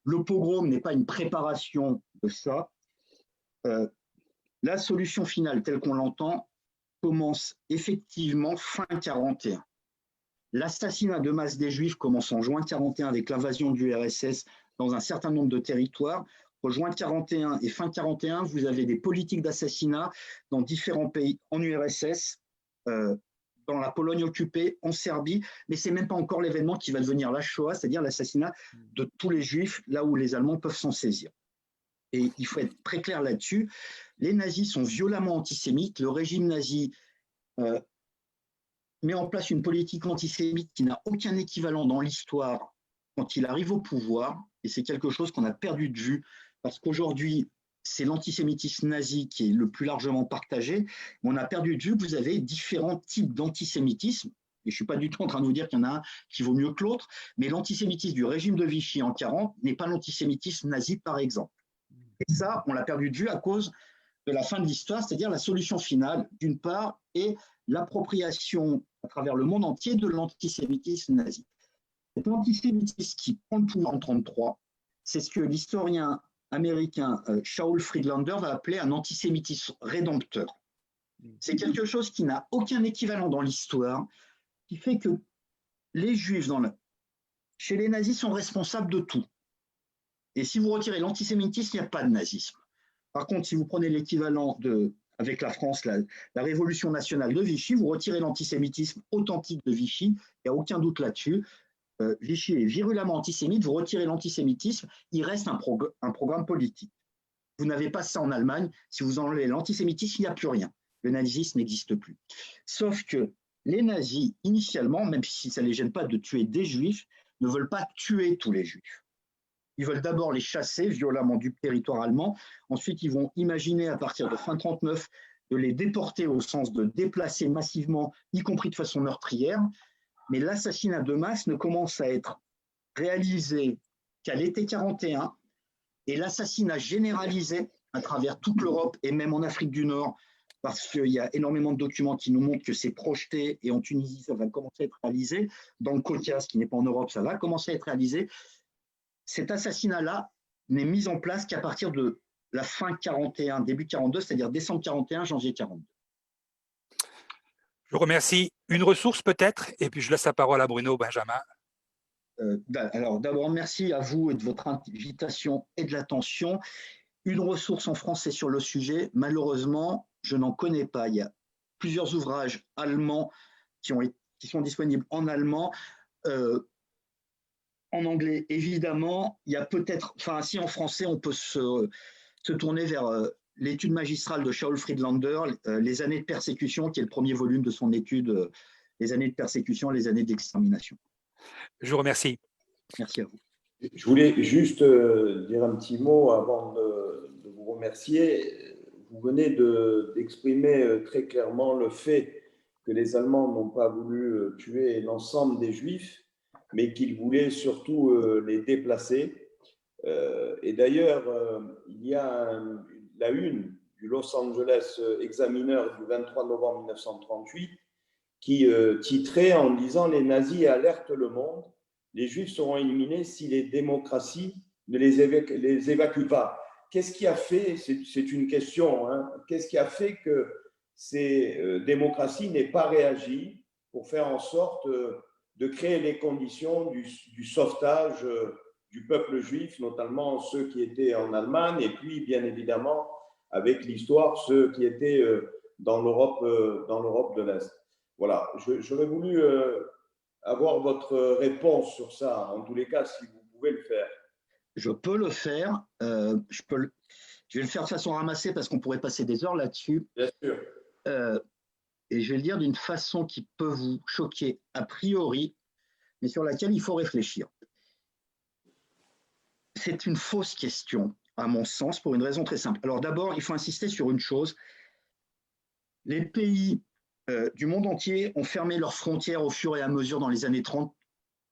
Le pogrom n'est pas une préparation de ça. La solution finale, telle qu'on l'entend, commence effectivement fin 41. L'assassinat de masse des Juifs commence en juin 41 avec l'invasion du RSS dans un certain nombre de territoires. Entre juin 41 et fin 41, vous avez des politiques d'assassinat dans différents pays, en URSS, dans la Pologne occupée, en Serbie, mais ce n'est même pas encore l'événement qui va devenir la Shoah, c'est-à-dire l'assassinat de tous les Juifs, là où les Allemands peuvent s'en saisir. Et il faut être très clair là-dessus. Les nazis sont violemment antisémites. Le régime nazi met en place une politique antisémite qui n'a aucun équivalent dans l'histoire quand il arrive au pouvoir. Et c'est quelque chose qu'on a perdu de vue parce qu'aujourd'hui, c'est l'antisémitisme nazi qui est le plus largement partagé. Mais on a perdu de vue que vous avez différents types d'antisémitisme. Et je ne suis pas du tout en train de vous dire qu'il y en a un qui vaut mieux que l'autre, mais l'antisémitisme du régime de Vichy en 40 n'est pas l'antisémitisme nazi, par exemple. Et ça, on l'a perdu de vue à cause de la fin de l'histoire, c'est-à-dire la solution finale, d'une part, et l'appropriation à travers le monde entier de l'antisémitisme nazi. Cet antisémitisme qui prend le pouvoir en 1933, c'est ce que l'historien américain Shaul Friedlander va appeler un antisémitisme rédempteur. C'est quelque chose qui n'a aucun équivalent dans l'histoire, qui fait que les Juifs chez les nazis sont responsables de tout. Et si vous retirez l'antisémitisme, il n'y a pas de nazisme. Par contre, si vous prenez l'équivalent avec la France, la révolution nationale de Vichy, vous retirez l'antisémitisme authentique de Vichy, il n'y a aucun doute là-dessus. Vichy est virulemment antisémite, vous retirez l'antisémitisme, il reste un programme politique. Vous n'avez pas ça en Allemagne, si vous enlevez l'antisémitisme, il n'y a plus rien. Le nazisme n'existe plus. Sauf que les nazis, initialement, même si ça ne les gêne pas de tuer des Juifs, ne veulent pas tuer tous les Juifs. Ils veulent d'abord les chasser violemment du territoire allemand. Ensuite, ils vont imaginer à partir de fin 1939 de les déporter au sens de déplacer massivement, y compris de façon meurtrière. Mais l'assassinat de masse ne commence à être réalisé qu'à l'été 41 et l'assassinat généralisé à travers toute l'Europe et même en Afrique du Nord, parce qu'il y a énormément de documents qui nous montrent que c'est projeté et en Tunisie, ça va commencer à être réalisé. Dans le Caucase, qui n'est pas en Europe, ça va commencer à être réalisé. Cet assassinat-là n'est mis en place qu'à partir de la fin 41, début 42, c'est-à-dire décembre 41, janvier 42.
Je vous remercie. Une ressource peut-être, et puis je laisse la parole à Bruno Benjamin.
Alors d'abord, merci à vous et de votre invitation et de l'attention. Une ressource en français sur le sujet, malheureusement, je n'en connais pas. Il y a plusieurs ouvrages allemands qui sont disponibles en allemand. En anglais, évidemment, il y a peut-être, enfin, si en français, on peut se tourner vers l'étude magistrale de Shaul Friedlander, Les années de persécution, qui est le premier volume de son étude, Les années de persécution, les années d'extermination.
Je vous remercie.
Merci à vous.
Je voulais juste dire un petit mot avant de vous remercier. Vous venez d'exprimer très clairement le fait que les Allemands n'ont pas voulu tuer l'ensemble des Juifs, mais qu'ils voulaient surtout les déplacer. Et d'ailleurs, il y a la une du Los Angeles Examiner du 23 novembre 1938 qui titrait en disant « Les nazis alertent le monde, les Juifs seront éliminés si les démocraties ne les évacuent pas ». Qu'est-ce qui a fait, c'est une question, hein, qu'est-ce qui a fait que ces démocraties n'aient pas réagi pour faire en sorte de créer les conditions du sauvetage du peuple juif, notamment ceux qui étaient en Allemagne, et puis bien évidemment avec l'histoire, ceux qui étaient dans l'Europe de l'Est. Voilà, j'aurais voulu avoir votre réponse sur ça, en tous les cas, si vous pouvez le faire.
Je peux le faire. Je vais le faire de façon ramassée parce qu'on pourrait passer des heures là-dessus.
Bien sûr.
Et je vais le dire d'une façon qui peut vous choquer a priori, mais sur laquelle il faut réfléchir. C'est une fausse question, à mon sens, pour une raison très simple. Alors d'abord, il faut insister sur une chose. Les pays du monde entier ont fermé leurs frontières au fur et à mesure dans les années 30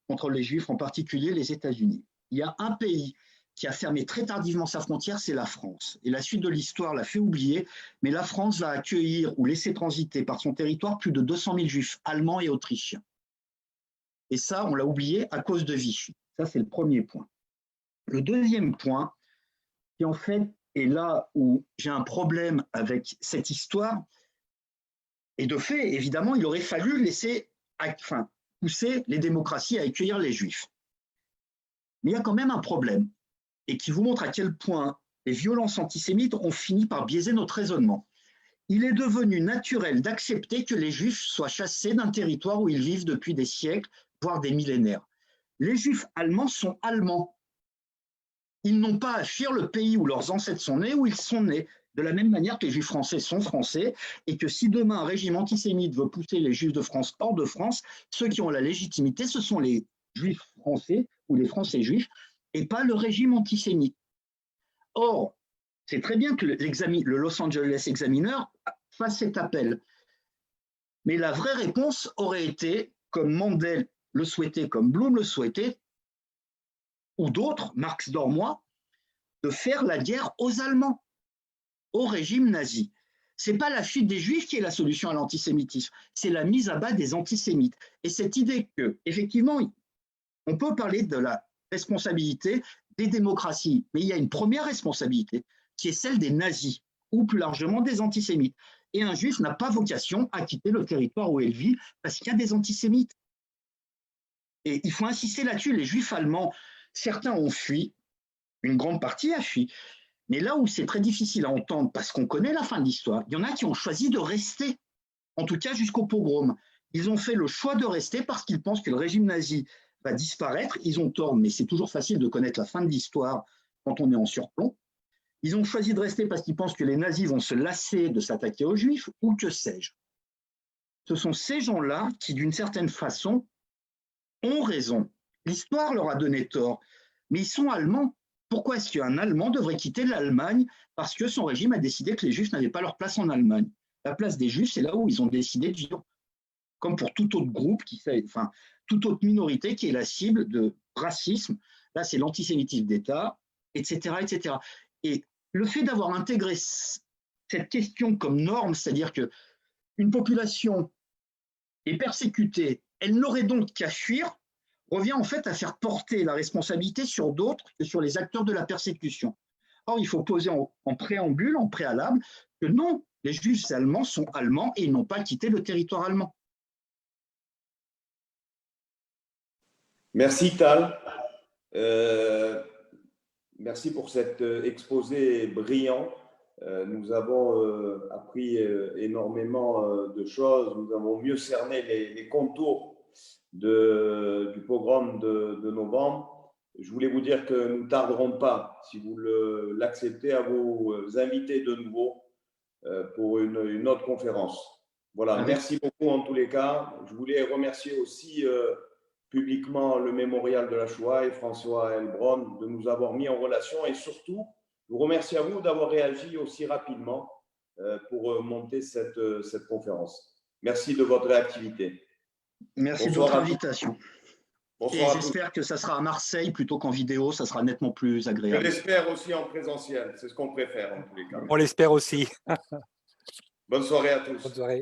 contre les Juifs, en particulier les États-Unis. Il y a un pays qui a fermé très tardivement sa frontière, c'est la France. Et la suite de l'histoire l'a fait oublier, mais la France va accueillir ou laisser transiter par son territoire plus de 200 000 Juifs allemands et autrichiens. Et ça, on l'a oublié à cause de Vichy. Ça, c'est le premier point. Le deuxième point, qui en fait est là où j'ai un problème avec cette histoire, et de fait, évidemment, il aurait fallu pousser les démocraties à accueillir les Juifs. Mais il y a quand même un problème, et qui vous montre à quel point les violences antisémites ont fini par biaiser notre raisonnement. Il est devenu naturel d'accepter que les Juifs soient chassés d'un territoire où ils vivent depuis des siècles, voire des millénaires. Les Juifs allemands sont allemands. Ils n'ont pas à fuir le pays où leurs ancêtres sont nés, où ils sont nés, de la même manière que les Juifs français sont français, et que si demain un régime antisémite veut pousser les Juifs de France hors de France, ceux qui ont la légitimité, ce sont les Juifs français ou les Français juifs, et pas le régime antisémite. Or, c'est très bien que le Los Angeles Examiner fasse cet appel. Mais la vraie réponse aurait été, comme Mandel le souhaitait, comme Blum le souhaitait, ou d'autres, Marx Dormois, de faire la guerre aux Allemands, au régime nazi. Ce n'est pas la fuite des Juifs qui est la solution à l'antisémitisme, c'est la mise à bas des antisémites. Et cette idée que, effectivement, on peut parler de la responsabilité des démocraties, mais il y a une première responsabilité, qui est celle des nazis, ou plus largement des antisémites. Et un Juif n'a pas vocation à quitter le territoire où il vit, parce qu'il y a des antisémites. Et il faut insister là-dessus, les Juifs allemands, certains ont fui, une grande partie a fui, mais là où c'est très difficile à entendre, parce qu'on connaît la fin de l'histoire, il y en a qui ont choisi de rester, en tout cas jusqu'au pogrom. Ils ont fait le choix de rester parce qu'ils pensent que le régime nazi va disparaître. Ils ont tort, mais c'est toujours facile de connaître la fin de l'histoire quand on est en surplomb. Ils ont choisi de rester parce qu'ils pensent que les nazis vont se lasser de s'attaquer aux Juifs, ou que sais-je. Ce sont ces gens-là qui, d'une certaine façon, ont raison. L'histoire leur a donné tort, mais ils sont allemands. Pourquoi est-ce qu'un Allemand devrait quitter l'Allemagne parce que son régime a décidé que les Juifs n'avaient pas leur place en Allemagne? La place des Juifs, c'est là où ils ont décidé de vivre, comme pour tout autre groupe, toute autre minorité qui est la cible de racisme, là c'est l'antisémitisme d'État, etc., etc. Et le fait d'avoir intégré cette question comme norme, c'est-à-dire qu'une population est persécutée, elle n'aurait donc qu'à fuir, revient en fait à faire porter la responsabilité sur d'autres que sur les acteurs de la persécution. Or, il faut poser en préambule, en préalable, que non, les Juifs allemands sont allemands et ils n'ont pas quitté le territoire allemand.
Merci Tal. Merci pour cet exposé brillant. Nous avons appris énormément de choses. Nous avons mieux cerné les contours du pogrom de novembre. Je voulais vous dire que nous ne tarderons pas, si vous l'acceptez, à vous inviter de nouveau pour une autre conférence. Voilà, merci beaucoup en tous les cas. Je voulais remercier aussi publiquement le Mémorial de la Shoah et François Heilbronn de nous avoir mis en relation et surtout, je vous remercie à vous d'avoir réagi aussi rapidement pour monter cette conférence. Merci de votre réactivité.
Merci de votre invitation. Et j'espère que ça sera à Marseille plutôt qu'en vidéo, ça sera nettement plus agréable.
Je l'espère aussi en présentiel, c'est ce qu'on préfère en tous les cas.
On l'espère aussi.
Bonne soirée à tous.
Bonne soirée.